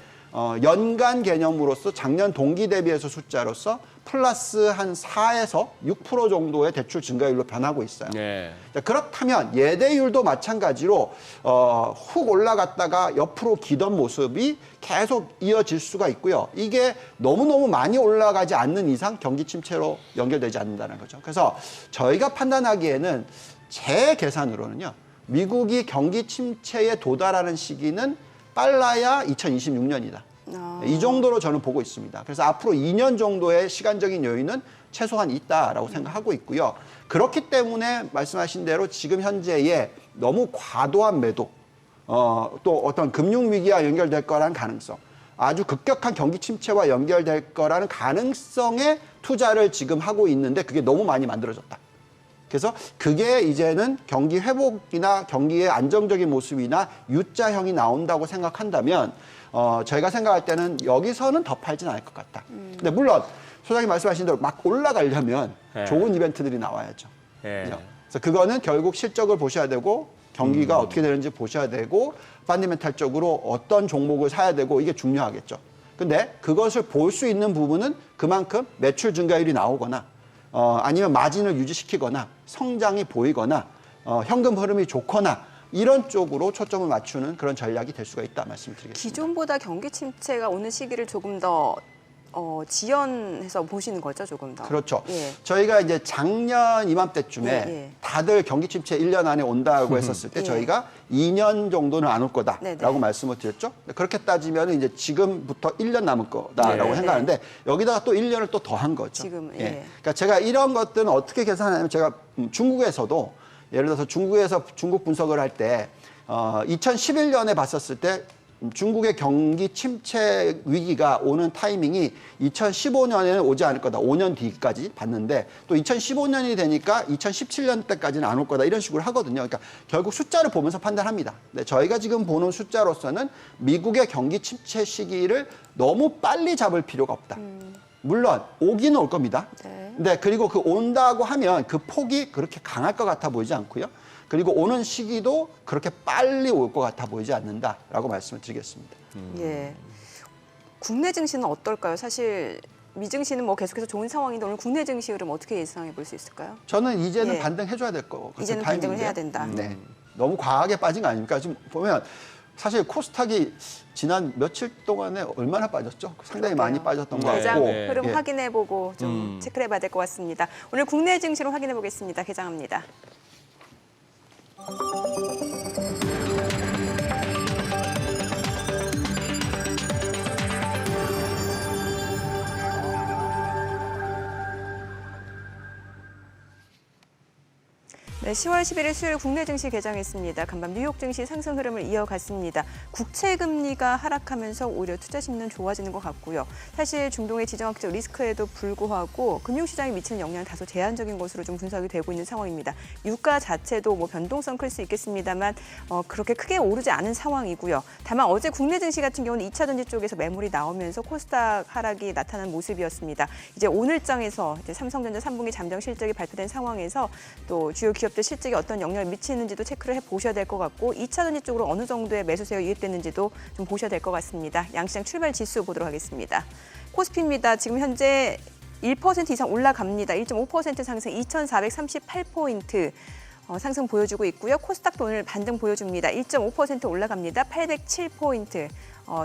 연간 개념으로서 작년 동기 대비해서 숫자로서 플러스 한 4에서 6% 정도의 대출 증가율로 변하고 있어요. 네. 자, 그렇다면 예대율도 마찬가지로 훅 올라갔다가 옆으로 기던 모습이 계속 이어질 수가 있고요. 이게 너무너무 많이 올라가지 않는 이상 경기 침체로 연결되지 않는다는 거죠. 그래서 저희가 판단하기에는 제 계산으로는요. 미국이 경기 침체에 도달하는 시기는 빨라야 2026년이다. 이 정도로 저는 보고 있습니다. 그래서 앞으로 2년 정도의 시간적인 여유는 최소한 있다라고 생각하고 있고요. 그렇기 때문에 말씀하신 대로 지금 현재의 너무 과도한 매도, 또 어떤 금융 위기와 연결될 거라는 가능성, 아주 급격한 경기 침체와 연결될 거라는 가능성에 투자를 지금 하고 있는데 그게 너무 많이 만들어졌다. 그래서 그게 이제는 경기 회복이나 경기의 안정적인 모습이나 U자형이 나온다고 생각한다면 저희가 생각할 때는 여기서는 더 팔진 않을 것 같다. 근데 물론 소장님 말씀하신 대로 막 올라가려면 네. 좋은 이벤트들이 나와야죠. 예. 그래서 그거는 결국 실적을 보셔야 되고 경기가 어떻게 되는지 보셔야 되고 펀더멘탈적으로 어떤 종목을 사야 되고 이게 중요하겠죠. 근데 그것을 볼 수 있는 부분은 그만큼 매출 증가율이 나오거나 아니면 마진을 유지시키거나 성장이 보이거나 현금 흐름이 좋거나 이런 쪽으로 초점을 맞추는 그런 전략이 될 수가 있다 말씀드리겠습니다. 기존보다 경기 침체가 오는 시기를 조금 더 지연해서 보시는 거죠, 조금 더. 그렇죠. 예. 저희가 이제 작년 이맘때쯤에 예. 다들 경기 침체 1년 안에 온다고 했었을 때 예. 저희가 2년 정도는 안 올 거다라고 네네. 말씀을 드렸죠. 그렇게 따지면 이제 지금부터 1년 남을 거다라고 네. 생각하는데 여기다가 또 1년을 또 더한 거죠. 지금, 예. 그러니까 제가 이런 것들은 어떻게 계산하냐면 제가 중국에서도 예를 들어서 중국에서 중국 분석을 할 때 2011년에 봤었을 때 중국의 경기 침체 위기가 오는 타이밍이 2015년에는 오지 않을 거다. 5년 뒤까지 봤는데 또 2015년이 되니까 2017년 때까지는 안 올 거다. 이런 식으로 하거든요. 그러니까 결국 숫자를 보면서 판단합니다. 근데 저희가 지금 보는 숫자로서는 미국의 경기 침체 시기를 너무 빨리 잡을 필요가 없다. 물론 오기는 올 겁니다. 네. 근데 그리고 그 온다고 하면 그 폭이 그렇게 강할 것 같아 보이지 않고요. 그리고 오는 시기도 그렇게 빨리 올 것 같아 보이지 않는다라고 말씀을 드리겠습니다. 예. 국내 증시는 어떨까요? 사실 미증시는 뭐 계속해서 좋은 상황인데 오늘 국내 증시 흐름 어떻게 예상해 볼 수 있을까요? 저는 이제는 예. 반등해줘야 될 거 같아요. 이제는 반등을 해야 된다. 네. 너무 과하게 빠진 거 아닙니까? 지금 보면 사실 코스닥이 지난 며칠 동안에 얼마나 빠졌죠? 상당히 그러게요. 많이 빠졌던 것 개장 같고. 네. 흐름 예. 확인해보고 좀 체크를 해봐야 될 것 같습니다. 오늘 국내 증시로 확인해 보겠습니다. 개장합니다. 네, 10월 11일 수요일 국내 증시 개장했습니다. 간밤 뉴욕 증시 상승 흐름을 이어갔습니다. 국채 금리가 하락하면서 오히려 투자 심리는 좋아지는 것 같고요. 사실 중동의 지정학적 리스크에도 불구하고 금융시장에 미치는 영향은 다소 제한적인 것으로 좀 분석이 되고 있는 상황입니다. 유가 자체도 뭐 변동성 클 수 있겠습니다만 그렇게 크게 오르지 않은 상황이고요. 다만 어제 국내 증시 같은 경우는 2차 전지 쪽에서 매물이 나오면서 코스닥 하락이 나타난 모습이었습니다. 이제 오늘장에서 이제 삼성전자 3분기 잠정 실적이 발표된 상황에서 또 주요 기업들 실적이 어떤 영향을 미치는지도 체크를 해보셔야 될 것 같고 2차 전지 쪽으로 어느 정도의 매수세가 유입됐는지도 좀 보셔야 될 것 같습니다. 양시장 출발 지수 보도록 하겠습니다. 코스피입니다. 지금 현재 1% 이상 올라갑니다. 1.5% 상승 2,438포인트. 상승 보여주고 있고요. 코스닥도 오늘 반등 보여줍니다. 1.5% 올라갑니다. 807포인트.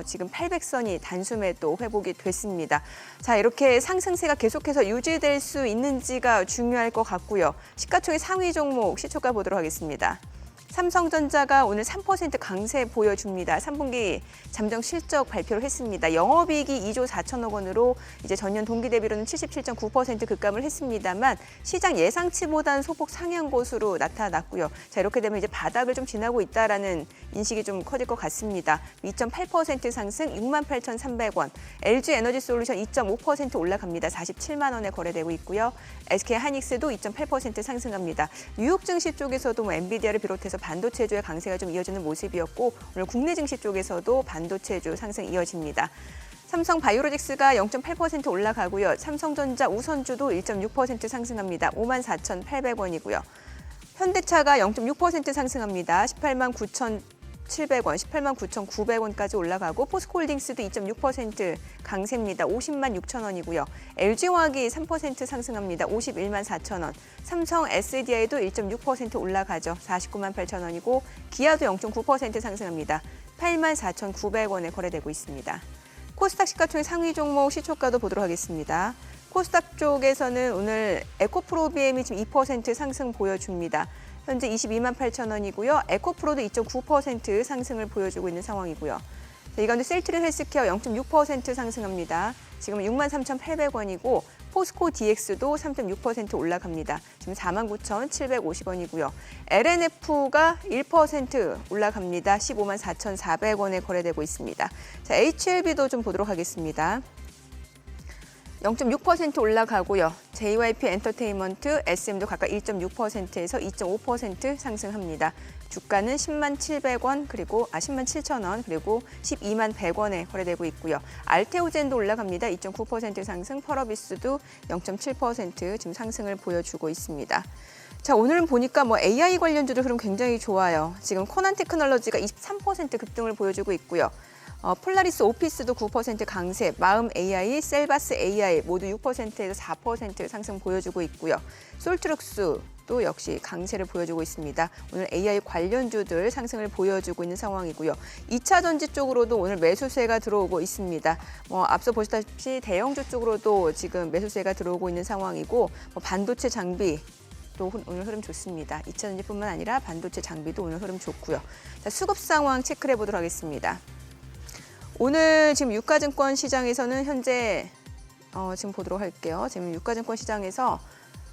지금 800선이 단숨에 또 회복이 됐습니다. 자, 이렇게 상승세가 계속해서 유지될 수 있는지가 중요할 것 같고요. 시가총액 상위 종목 시초가 보도록 하겠습니다. 삼성전자가 오늘 3% 강세 보여줍니다. 3분기 잠정 실적 발표를 했습니다. 영업이익이 2조 4천억 원으로 이제 전년 동기 대비로는 77.9% 급감을 했습니다만 시장 예상치보다는 소폭 상향 것으로 나타났고요. 자, 이렇게 되면 이제 바닥을 좀 지나고 있다라는 인식이 좀 커질 것 같습니다. 2.8% 상승 68,300원. LG 에너지 솔루션 2.5% 올라갑니다. 47만 원에 거래되고 있고요. SK 하이닉스도 2.8% 상승합니다. 뉴욕 증시 쪽에서도 뭐 엔비디아를 비롯해서 반도체주의 강세가 좀 이어지는 모습이었고 오늘 국내 증시 쪽에서도 반도체주 상승 이어집니다. 삼성 바이오로직스가 0.8% 올라가고요. 삼성전자 우선주도 1.6% 상승합니다. 54,800원이고요. 현대차가 0.6% 상승합니다. 18만 9,700원, 18만 9,900원까지 올라가고 포스코홀딩스도 2.6% 강세입니다. 50만 6천 원이고요. LG화학이 3% 상승합니다. 51만 4천 원. 삼성 SDI도 1.6% 올라가죠. 49만 8천 원이고 기아도 0.9% 상승합니다. 8만 4,900원에 거래되고 있습니다. 코스닥 시가총액 상위 종목 시초가도 보도록 하겠습니다. 코스닥 쪽에서는 오늘 에코프로비엠이 지금 2% 상승 보여줍니다. 현재 22만 8천 원이고요. 에코프로도 2.9% 상승을 보여주고 있는 상황이고요. 이 가운데 셀트리 헬스케어 0.6% 상승합니다. 지금 63,800원이고 포스코 DX도 3.6% 올라갑니다. 지금 49,750원이고요. LNF가 1% 올라갑니다. 154,400원에 거래되고 있습니다. 자, HLB도 좀 보도록 하겠습니다. 0.6% 올라가고요. JYP 엔터테인먼트, SM도 각각 1.6%에서 2.5% 상승합니다. 주가는 10만 700원 그리고 10만 7천 원 그리고 12만 100원에 거래되고 있고요. 알테오젠도 올라갑니다. 2.9% 상승, 펄어비스도 0.7% 지금 상승을 보여주고 있습니다. 자, 오늘은 보니까 AI 관련주들 흐름 굉장히 좋아요. 지금 코난 테크놀로지가 23% 급등을 보여주고 있고요. 폴라리스 오피스도 9% 강세, 마음 AI, 셀바스 AI 모두 6%에서 4% 상승 보여주고 있고요. 솔트룩스도 역시 강세를 보여주고 있습니다. 오늘 AI 관련주들 상승을 보여주고 있는 상황이고요. 2차 전지 쪽으로도 오늘 매수세가 들어오고 있습니다. 앞서 보시다시피 대형주 쪽으로도 지금 매수세가 들어오고 있는 상황이고 반도체 장비 또 오늘 흐름 좋습니다. 2차 전지뿐만 아니라 반도체 장비도 오늘 흐름 좋고요. 자, 수급 상황 체크를 해보도록 하겠습니다. 오늘 지금 유가증권 시장에서는 현재 지금 보도록 할게요. 지금 유가증권 시장에서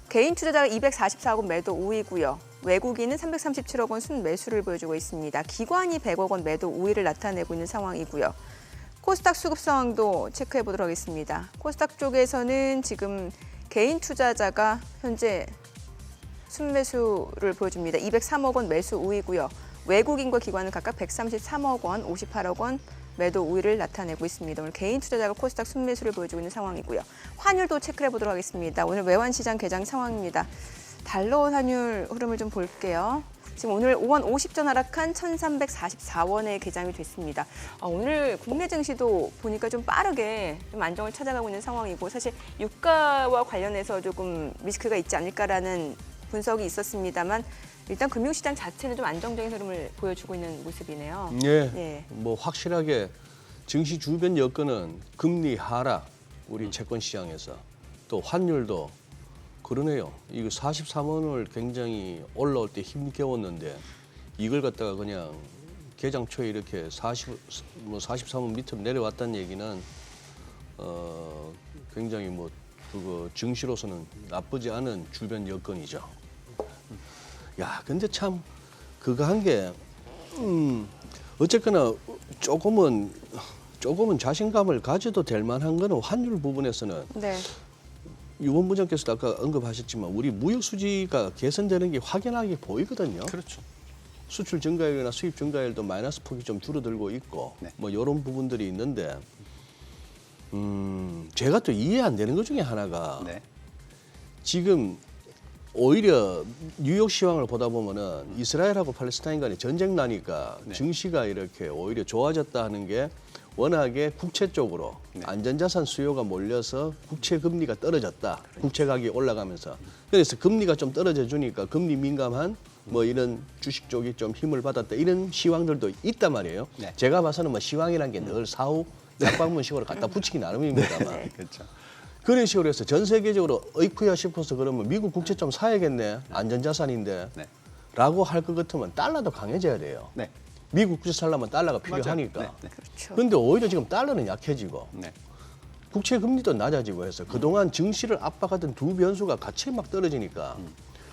개인 투자자가 244억 원 매도 우위고요. 외국인은 337억 원 순매수를 보여주고 있습니다. 기관이 100억 원 매도 우위를 나타내고 있는 상황이고요. 코스닥 수급 상황도 체크해 보도록 하겠습니다. 코스닥 쪽에서는 지금 개인 투자자가 현재 순매수를 보여줍니다. 203억 원 매수 우위고요. 외국인과 기관은 각각 133억 원, 58억 원 매도 우위를 나타내고 있습니다. 오늘 개인 투자자가 코스닥 순매수를 보여주고 있는 상황이고요. 환율도 체크해 보도록 하겠습니다. 오늘 외환시장 개장 상황입니다. 달러 환율 흐름을 좀 볼게요. 지금 오늘 5원 50전 하락한 1,344원에 개장이 됐습니다. 오늘 국내 증시도 보니까 좀 빠르게 좀 안정을 찾아가고 있는 상황이고 사실 유가와 관련해서 조금 리스크가 있지 않을까라는 분석이 있었습니다만 일단 금융시장 자체는 좀 안정적인 흐름을 보여주고 있는 모습이네요. 예. 확실하게 증시 주변 여건은 금리 하락, 우리 채권 시장에서 또 환율도 그러네요. 이거 43원을 굉장히 올라올 때 힘겨웠는데 이걸 갖다가 그냥 개장 초에 이렇게 43원 밑으로 내려왔다는 얘기는 굉장히 그거 증시로서는 나쁘지 않은 주변 여건이죠. 야, 근데 참 그거 한 게 어쨌거나 조금은 자신감을 가져도 될 만한 거는 환율 부분에서는 네. 유원 부장께서도 아까 언급하셨지만 우리 무역 수지가 개선되는 게 확연하게 보이거든요. 그렇죠. 수출 증가율이나 수입 증가율도 마이너스 폭이 좀 줄어들고 있고 네. 이런 부분들이 있는데 제가 또 이해 안 되는 것 중에 하나가 네. 지금 오히려 뉴욕 시황을 보다 보면은 이스라엘하고 팔레스타인 간에 전쟁 나니까 네. 증시가 이렇게 오히려 좋아졌다 하는 게 워낙에 국채 쪽으로 네. 안전자산 수요가 몰려서 국채 금리가 떨어졌다. 국채 가격이 올라가면서. 그래서 금리가 좀 떨어져 주니까 금리 민감한 이런 주식 쪽이 좀 힘을 받았다. 이런 시황들도 있단 말이에요. 네. 제가 봐서는 시황이란 게 늘 사후 약방문식으로 갖다 붙이기 나름입니다만. 네. 그렇죠. 그런 식으로 해서 전 세계적으로 어이쿠야 싶어서 그러면 미국 국채 좀 사야겠네. 안전자산인데. 네. 라고 할 것 같으면 달러도 강해져야 돼요. 네. 미국 국채 살려면 달러가 필요하니까. 맞아요. 네. 그렇죠. 근데 오히려 지금 달러는 약해지고 네. 국채 금리도 낮아지고 해서 그동안 증시를 압박하던 두 변수가 같이 막 떨어지니까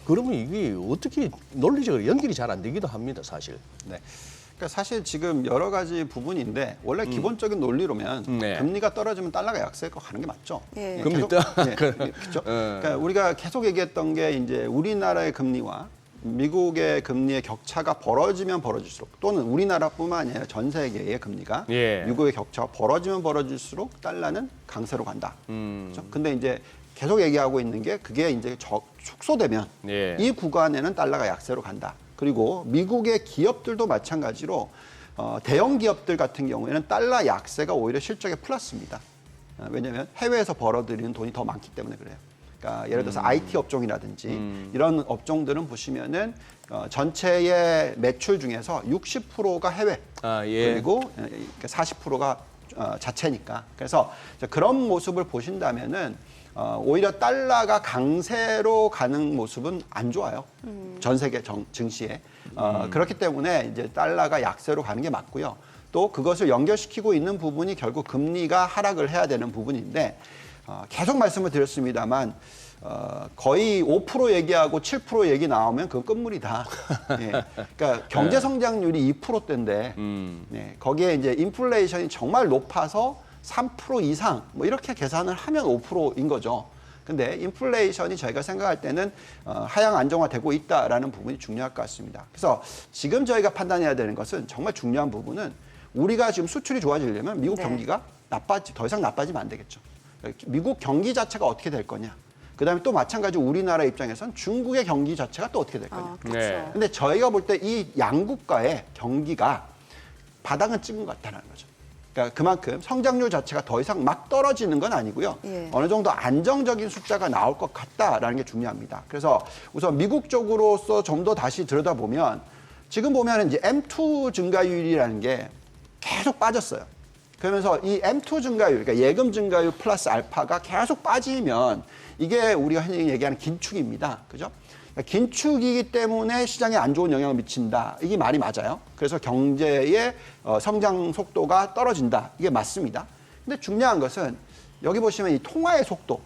그러면 이게 어떻게 논리적으로 연결이 잘 안 되기도 합니다, 사실. 네. 그러니까 사실 지금 여러 가지 부분인데 원래 기본적인 논리로면 네. 금리가 떨어지면 달러가 약세가 가는 게 맞죠. 예. 금리 그렇죠. 그러니까 우리가 계속 얘기했던 게 이제 우리나라의 금리와 미국의 금리의 격차가 벌어지면 벌어질수록 또는 우리나라뿐만 아니라 전 세계의 금리가 예. 미국의 격차가 벌어지면 벌어질수록 달러는 강세로 간다. 그렇죠? 근데 이제 계속 얘기하고 있는 게 그게 이제 축소되면 예. 이 구간에는 달러가 약세로 간다. 그리고 미국의 기업들도 마찬가지로 대형 기업들 같은 경우에는 달러 약세가 오히려 실적에 플러스입니다. 왜냐하면 해외에서 벌어들이는 돈이 더 많기 때문에 그래요. 그러니까 예를 들어서 IT 업종이라든지 이런 업종들은 보시면은 전체의 매출 중에서 60%가 해외 예. 그리고 40%가 자체니까. 그래서 그런 모습을 보신다면은 오히려 달러가 강세로 가는 모습은 안 좋아요. 전 세계 증시에. 그렇기 때문에 이제 달러가 약세로 가는 게 맞고요. 또 그것을 연결시키고 있는 부분이 결국 금리가 하락을 해야 되는 부분인데 계속 말씀을 드렸습니다만 거의 5% 얘기하고 7% 얘기 나오면 그건 끝물이다. 예. 그러니까 경제 성장률이 2%대인데 거기에 이제 인플레이션이 정말 높아서 3% 이상 뭐 이렇게 계산을 하면 5%인 거죠. 근데 인플레이션이 저희가 생각할 때는 하향 안정화되고 있다라는 부분이 중요할 것 같습니다. 그래서 지금 저희가 판단해야 되는 것은 정말 중요한 부분은 우리가 지금 수출이 좋아지려면 미국 네. 경기가 더 이상 나빠지면 안 되겠죠. 미국 경기 자체가 어떻게 될 거냐. 그다음에 또 마찬가지로 우리나라 입장에선 중국의 경기 자체가 또 어떻게 될 거냐. 그렇죠. 네. 근데 저희가 볼 때 이 양국가의 경기가 바닥은 찍은 것 같다는 거죠. 그러니까 그만큼 성장률 자체가 더 이상 막 떨어지는 건 아니고요. 예. 어느 정도 안정적인 숫자가 나올 것 같다라는 게 중요합니다. 그래서 우선 미국 쪽으로서 좀 더 다시 들여다보면 지금 보면 이제 M2 증가율이라는 게 계속 빠졌어요. 그러면서 이 M2 증가율, 그러니까 예금 증가율 플러스 알파가 계속 빠지면 이게 우리가 흔히 얘기하는 긴축입니다. 그죠? 그러니까 긴축이기 때문에 시장에 안 좋은 영향을 미친다. 이게 말이 맞아요. 그래서 경제의 성장 속도가 떨어진다. 이게 맞습니다. 근데 중요한 것은 여기 보시면 이 통화의 속도.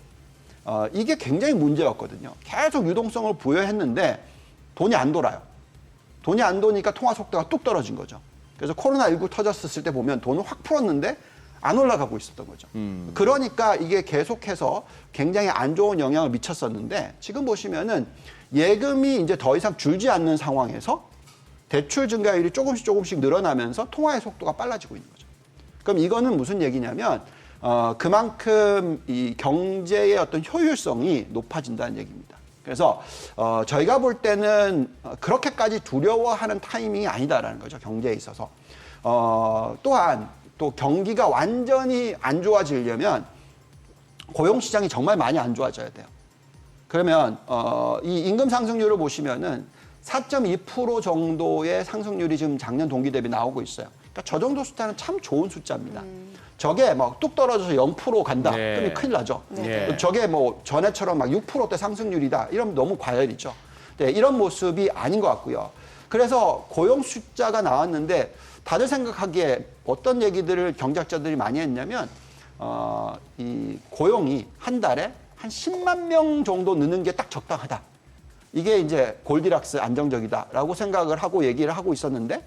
이게 굉장히 문제였거든요. 계속 유동성을 부여했는데 돈이 안 돌아요. 돈이 안 도니까 통화 속도가 뚝 떨어진 거죠. 그래서 코로나19 터졌을 때 보면 돈을 확 풀었는데 안 올라가고 있었던 거죠. 그러니까 이게 계속해서 굉장히 안 좋은 영향을 미쳤었는데 지금 보시면은 예금이 이제 더 이상 줄지 않는 상황에서 대출 증가율이 조금씩 늘어나면서 통화의 속도가 빨라지고 있는 거죠. 그럼 이거는 무슨 얘기냐면 그만큼 이 경제의 어떤 효율성이 높아진다는 얘기입니다. 그래서 저희가 볼 때는 그렇게까지 두려워하는 타이밍이 아니다라는 거죠. 경제에 있어서. 또한 또 경기가 완전히 안 좋아지려면 고용시장이 정말 많이 안 좋아져야 돼요. 그러면 이 임금 상승률을 보시면은 4.2% 정도의 상승률이 지금 작년 동기 대비 나오고 있어요. 그러니까 저 정도 숫자는 참 좋은 숫자입니다. 저게 막 뚝 떨어져서 0% 간다. 네. 그러면 큰일 나죠. 네. 저게 뭐 전에처럼 막 6%대 상승률이다. 이러면 너무 과열이죠. 네, 이런 모습이 아닌 것 같고요. 그래서 고용 숫자가 나왔는데 다들 생각하기에 어떤 얘기들을 경제학자들이 많이 했냐면 이 고용이 한 달에 한 10만 명 정도 느는 게 딱 적당하다. 이게 이제 골디락스 안정적이다라고 생각을 하고 얘기를 하고 있었는데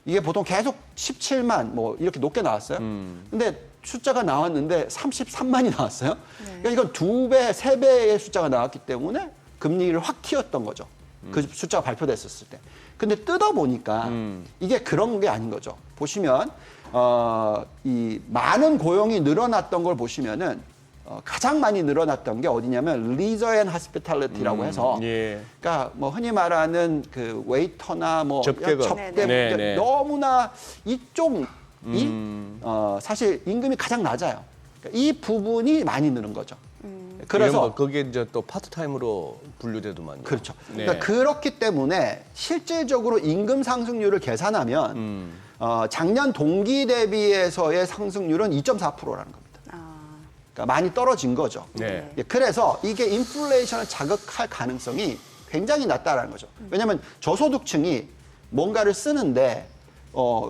이게 보통 계속 17만 뭐 이렇게 높게 나왔어요. 근데 숫자가 나왔는데 33만이 나왔어요. 그러니까 이건 2배, 3배의 숫자가 나왔기 때문에 금리를 확 키웠던 거죠. 그 숫자가 발표됐었을 때. 근데 뜯어보니까 이게 그런 게 아닌 거죠. 보시면 이 많은 고용이 늘어났던 걸 보시면은 가장 많이 늘어났던 게 어디냐면 리저 앤 하스피탈리티라고 해서 예. 그러니까 뭐 흔히 말하는 그 웨이터나 뭐 접객업. 네, 네. 너무나 이쪽이 사실 임금이 가장 낮아요. 그러니까 이 부분이 많이 느는 거죠. 그래서 뭐 그게 이제 또 파트타임으로 분류되더만요. 그렇죠. 네. 그러니까 그렇기 때문에 실질적으로 임금 상승률을 계산하면 작년 동기 대비해서의 상승률은 2.4%라는 겁니다. 그러니까 많이 떨어진 거죠. 네. 그래서 이게 인플레이션을 자극할 가능성이 굉장히 낮다라는 거죠. 왜냐하면 저소득층이 뭔가를 쓰는데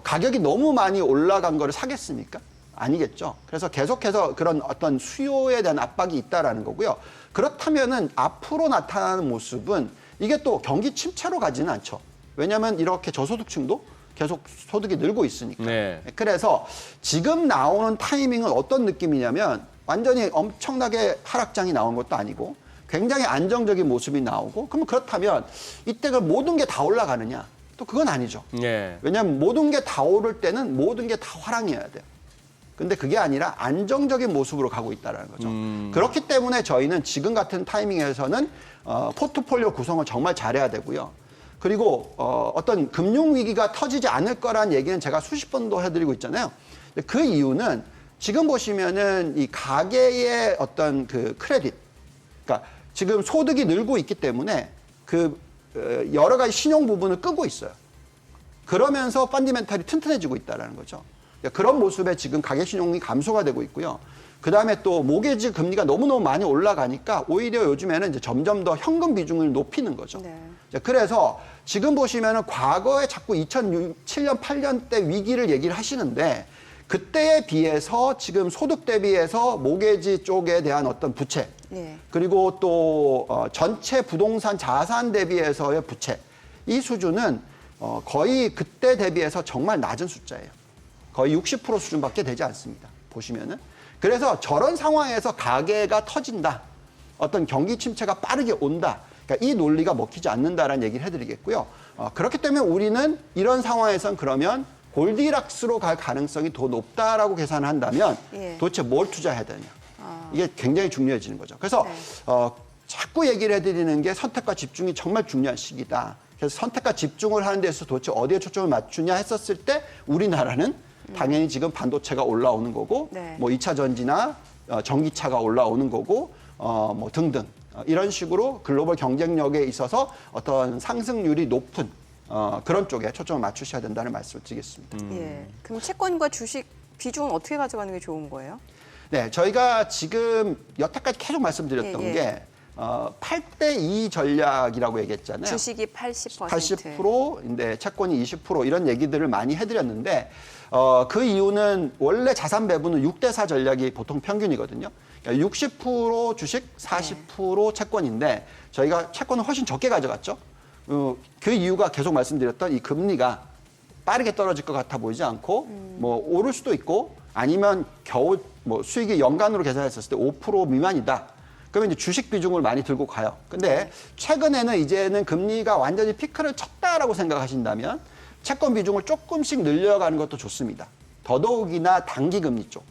가격이 너무 많이 올라간 거를 사겠습니까? 아니겠죠. 그래서 계속해서 그런 어떤 수요에 대한 압박이 있다라는 거고요. 그렇다면은 앞으로 나타나는 모습은 이게 또 경기 침체로 가지는 않죠. 왜냐하면 이렇게 저소득층도 계속 소득이 늘고 있으니까. 네. 그래서 지금 나오는 타이밍은 어떤 느낌이냐면 완전히 엄청나게 하락장이 나온 것도 아니고 굉장히 안정적인 모습이 나오고 그러면 그렇다면 이때가 모든 게 다 올라가느냐? 또 그건 아니죠. 네. 왜냐하면 모든 게 다 오를 때는 모든 게 다 화랑이어야 돼요. 근데 그게 아니라 안정적인 모습으로 가고 있다는 거죠. 그렇기 때문에 저희는 지금 같은 타이밍에서는 포트폴리오 구성을 정말 잘해야 되고요. 그리고 어떤 금융위기가 터지지 않을 거란 얘기는 제가 수십 번도 해드리고 있잖아요. 그 이유는 지금 보시면은 이 가계의 어떤 그 크레딧, 그러니까 지금 소득이 늘고 있기 때문에 그 여러 가지 신용 부분을 끄고 있어요. 그러면서 펀디멘탈이 튼튼해지고 있다는 거죠. 그런 모습에 지금 가계 신용이 감소가 되고 있고요. 그 다음에 또 모기지 금리가 너무너무 많이 올라가니까 오히려 요즘에는 이제 점점 더 현금 비중을 높이는 거죠. 네. 그래서 지금 보시면은 과거에 자꾸 2007년, 8년 때 위기를 얘기를 하시는데 그때에 비해서 지금 소득 대비해서 모기지 쪽에 대한 어떤 부채 예. 그리고 또 전체 부동산 자산 대비해서의 부채 이 수준은 거의 그때 대비해서 정말 낮은 숫자예요. 거의 60% 수준밖에 되지 않습니다. 보시면은. 그래서 저런 상황에서 가계가 터진다. 어떤 경기 침체가 빠르게 온다. 그러니까 이 논리가 먹히지 않는다라는 얘기를 해드리겠고요. 그렇기 때문에 우리는 이런 상황에선 그러면 골디락스로 갈 가능성이 더 높다라고 계산을 한다면 예. 도대체 뭘 투자해야 되냐. 이게 굉장히 중요해지는 거죠. 그래서 네. 자꾸 얘기를 해드리는 게 선택과 집중이 정말 중요한 시기다. 그래서 선택과 집중을 하는 데서 도대체 어디에 초점을 맞추냐 했었을 때 우리나라는 당연히 지금 반도체가 올라오는 거고 네. 뭐 2차 전지나 전기차가 올라오는 거고 뭐 등등 이런 식으로 글로벌 경쟁력에 있어서 어떤 상승률이 높은 그런 쪽에 초점을 맞추셔야 된다는 말씀을 드리겠습니다. 예. 그럼 채권과 주식 비중은 어떻게 가져가는 게 좋은 거예요? 네, 저희가 지금 여태까지 계속 말씀드렸던 예, 예. 게 8대2 전략이라고 얘기했잖아요. 주식이 80%. 80%인데 채권이 20% 이런 얘기들을 많이 해드렸는데 그 이유는 원래 자산 배분은 6대4 전략이 보통 평균이거든요. 그러니까 60% 주식, 40% 채권인데 저희가 채권을 훨씬 적게 가져갔죠. 그 이유가 계속 말씀드렸던 이 금리가 빠르게 떨어질 것 같아 보이지 않고 뭐 오를 수도 있고 아니면 겨우 뭐 수익이 연간으로 계산했을 때 5% 미만이다. 그러면 이제 주식 비중을 많이 들고 가요. 근데 최근에는 이제는 금리가 완전히 피크를 쳤다라고 생각하신다면 채권 비중을 조금씩 늘려가는 것도 좋습니다. 더더욱이나 단기 금리 쪽.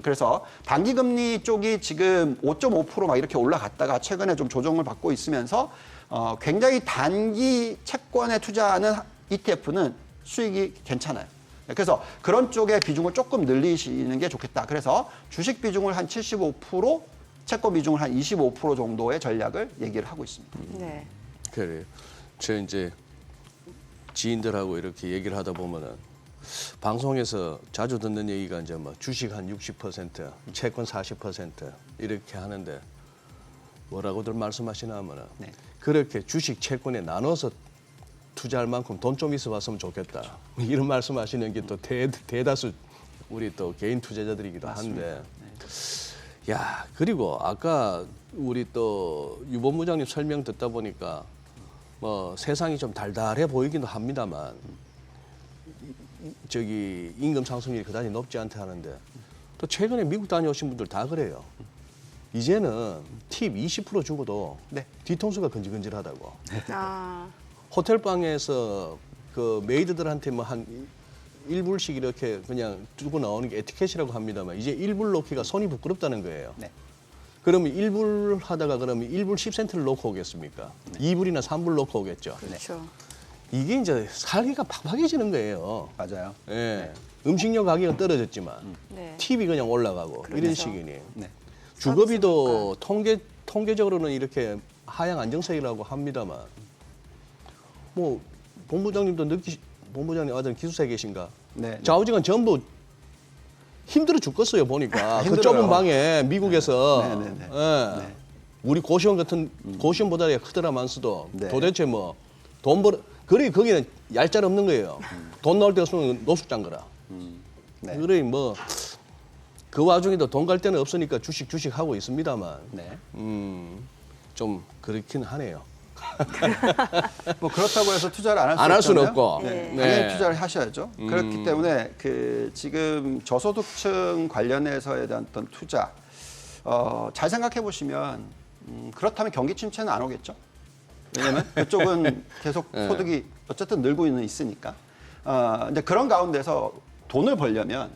그래서 단기 금리 쪽이 지금 5.5% 막 이렇게 올라갔다가 최근에 좀 조정을 받고 있으면서 굉장히 단기 채권에 투자하는 ETF는 수익이 괜찮아요. 그래서 그런 쪽에 비중을 조금 늘리시는 게 좋겠다. 그래서 주식 비중을 한 75%, 채권 비중을 한 25% 정도의 전략을 얘기를 하고 있습니다. 네. 그래. 저 이제 지인들하고 이렇게 얘기를 하다 보면은 방송에서 자주 듣는 얘기가 이제 뭐 주식 한 60%, 채권 40% 이렇게 하는데 뭐라고들 말씀하시냐면은 네. 그렇게 주식 채권에 나눠서 투자할 만큼 돈 좀 있어 봤으면 좋겠다. 이런 말씀하시는 게 또 대다수 우리 또 개인 투자자들이기도 한데. 야, 그리고 아까 우리 또 유 본부장님 설명 듣다 보니까 뭐 세상이 좀 달달해 보이기도 합니다만 저기 임금 상승률이 그다지 높지 않다 하는데 또 최근에 미국 다녀오신 분들 다 그래요. 이제는 팁 20% 주고도 네. 뒤통수가 건질건질하다고. 아, 호텔 방에서 그 메이드들한테 뭐 한 1불씩 이렇게 그냥 두고 나오는 게 에티켓이라고 합니다만 이제 1불 놓기가 손이 부끄럽다는 거예요. 네. 그러면 1불 하다가 그러면 1불 10센트를 놓고 오겠습니까? 2불이나 3불 놓고 오겠죠. 그렇죠. 이게 이제 살기가 팍팍해지는 거예요. 맞아요. 예. 음식료 가격은 떨어졌지만 네. 팁이 그냥 올라가고 이런 그렇죠. 식이니. 네. 주거비도 통계적으로는 이렇게 하향 안정세라고 합니다만 뭐 본부장님도 본부장님 아들 기숙사에 계신가? 네. 좌우지간 전부 힘들어 죽겠어요 보니까 그 힘들어요. 좁은 방에 미국에서 네, 네, 네. 예. 네. 우리 고시원 같은 고시원보다 크더라만서도 네. 도대체 뭐 돈 벌 그래 거기는 얄짤 없는 거예요. 돈 나올 때가 쓰면 노숙장 거라. 네. 그래 뭐 그 와중에도 돈 갈 데는 없으니까 주식 하고 있습니다만 네. 좀 그렇긴 하네요. 뭐 그렇다고 해서 투자를 안 안 할 할 수 수는 없잖아요. 없고. 네. 네. 당연히 투자를 하셔야죠. 그렇기 때문에 그 지금 저소득층 관련해서에 대한 어떤 투자 잘 생각해 보시면 그렇다면 경기 침체는 안 오겠죠. 왜냐하면 그쪽은 계속 네. 소득이 어쨌든 늘고 있으니까. 근데 그런 가운데서 돈을 벌려면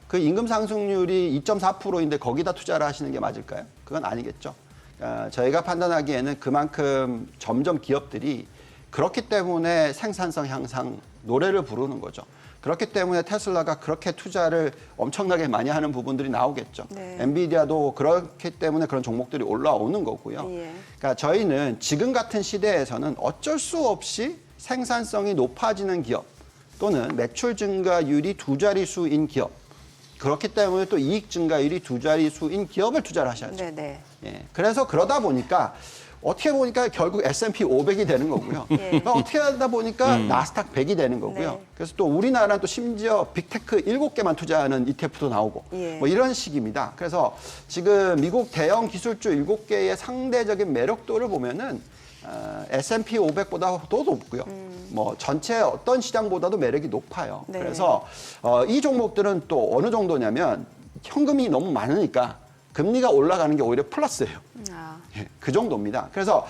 그 임금 상승률이 2.4%인데 거기다 투자를 하시는 게 맞을까요? 그건 아니겠죠. 저희가 판단하기에는 그만큼 점점 기업들이 그렇기 때문에 생산성 향상 노래를 부르는 거죠. 그렇기 때문에 테슬라가 그렇게 투자를 엄청나게 많이 하는 부분들이 나오겠죠. 네. 엔비디아도 그렇기 때문에 그런 종목들이 올라오는 거고요. 예. 그러니까 저희는 지금 같은 시대에서는 어쩔 수 없이 생산성이 높아지는 기업 또는 매출 증가율이 두 자릿수인 기업 그렇기 때문에 또 이익 증가율이 두 자릿수인 기업을 투자를 하셔야죠. 네, 네. 예, 그래서 그러다 보니까 어떻게 보니까 결국 S&P 500이 되는 거고요. 예. 어떻게 하다 보니까 나스닥 100이 되는 거고요. 네. 그래서 또 우리나라는 또 심지어 빅테크 7개만 투자하는 ETF도 나오고 예. 뭐 이런 식입니다. 그래서 지금 미국 대형 기술주 7개의 상대적인 매력도를 보면은 S&P 500보다 더 높고요. 뭐 전체 어떤 시장보다도 매력이 높아요. 네. 그래서 이 종목들은 또 어느 정도냐면 현금이 너무 많으니까 금리가 올라가는 게 오히려 플러스예요. 아, 예, 그 정도입니다. 그래서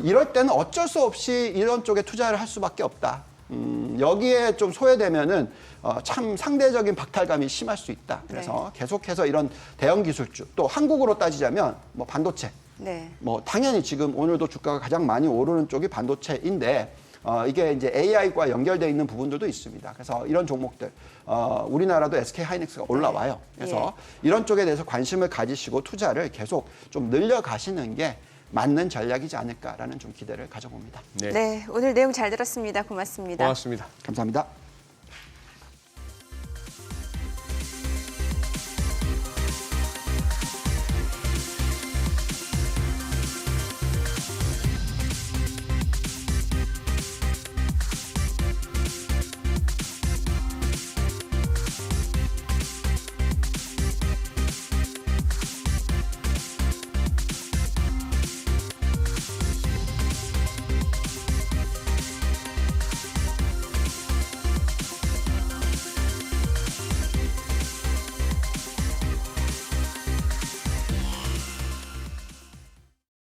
이럴 때는 어쩔 수 없이 이런 쪽에 투자를 할 수밖에 없다. 여기에 좀 소외되면은 참 상대적인 박탈감이 심할 수 있다. 그래서 계속해서 이런 대형 기술주 또 한국으로 따지자면 뭐 반도체 네. 뭐 당연히 지금 오늘도 주가가 가장 많이 오르는 쪽이 반도체인데 이게 이제 AI과 연결되어 있는 부분들도 있습니다. 그래서 이런 종목들 우리나라도 SK 하이닉스가 올라와요. 그래서 이런 쪽에 대해서 관심을 가지시고 투자를 계속 좀 늘려가시는 게 맞는 전략이지 않을까라는 좀 기대를 가져봅니다. 네, 오늘 내용 잘 들었습니다. 고맙습니다. 고맙습니다. 감사합니다.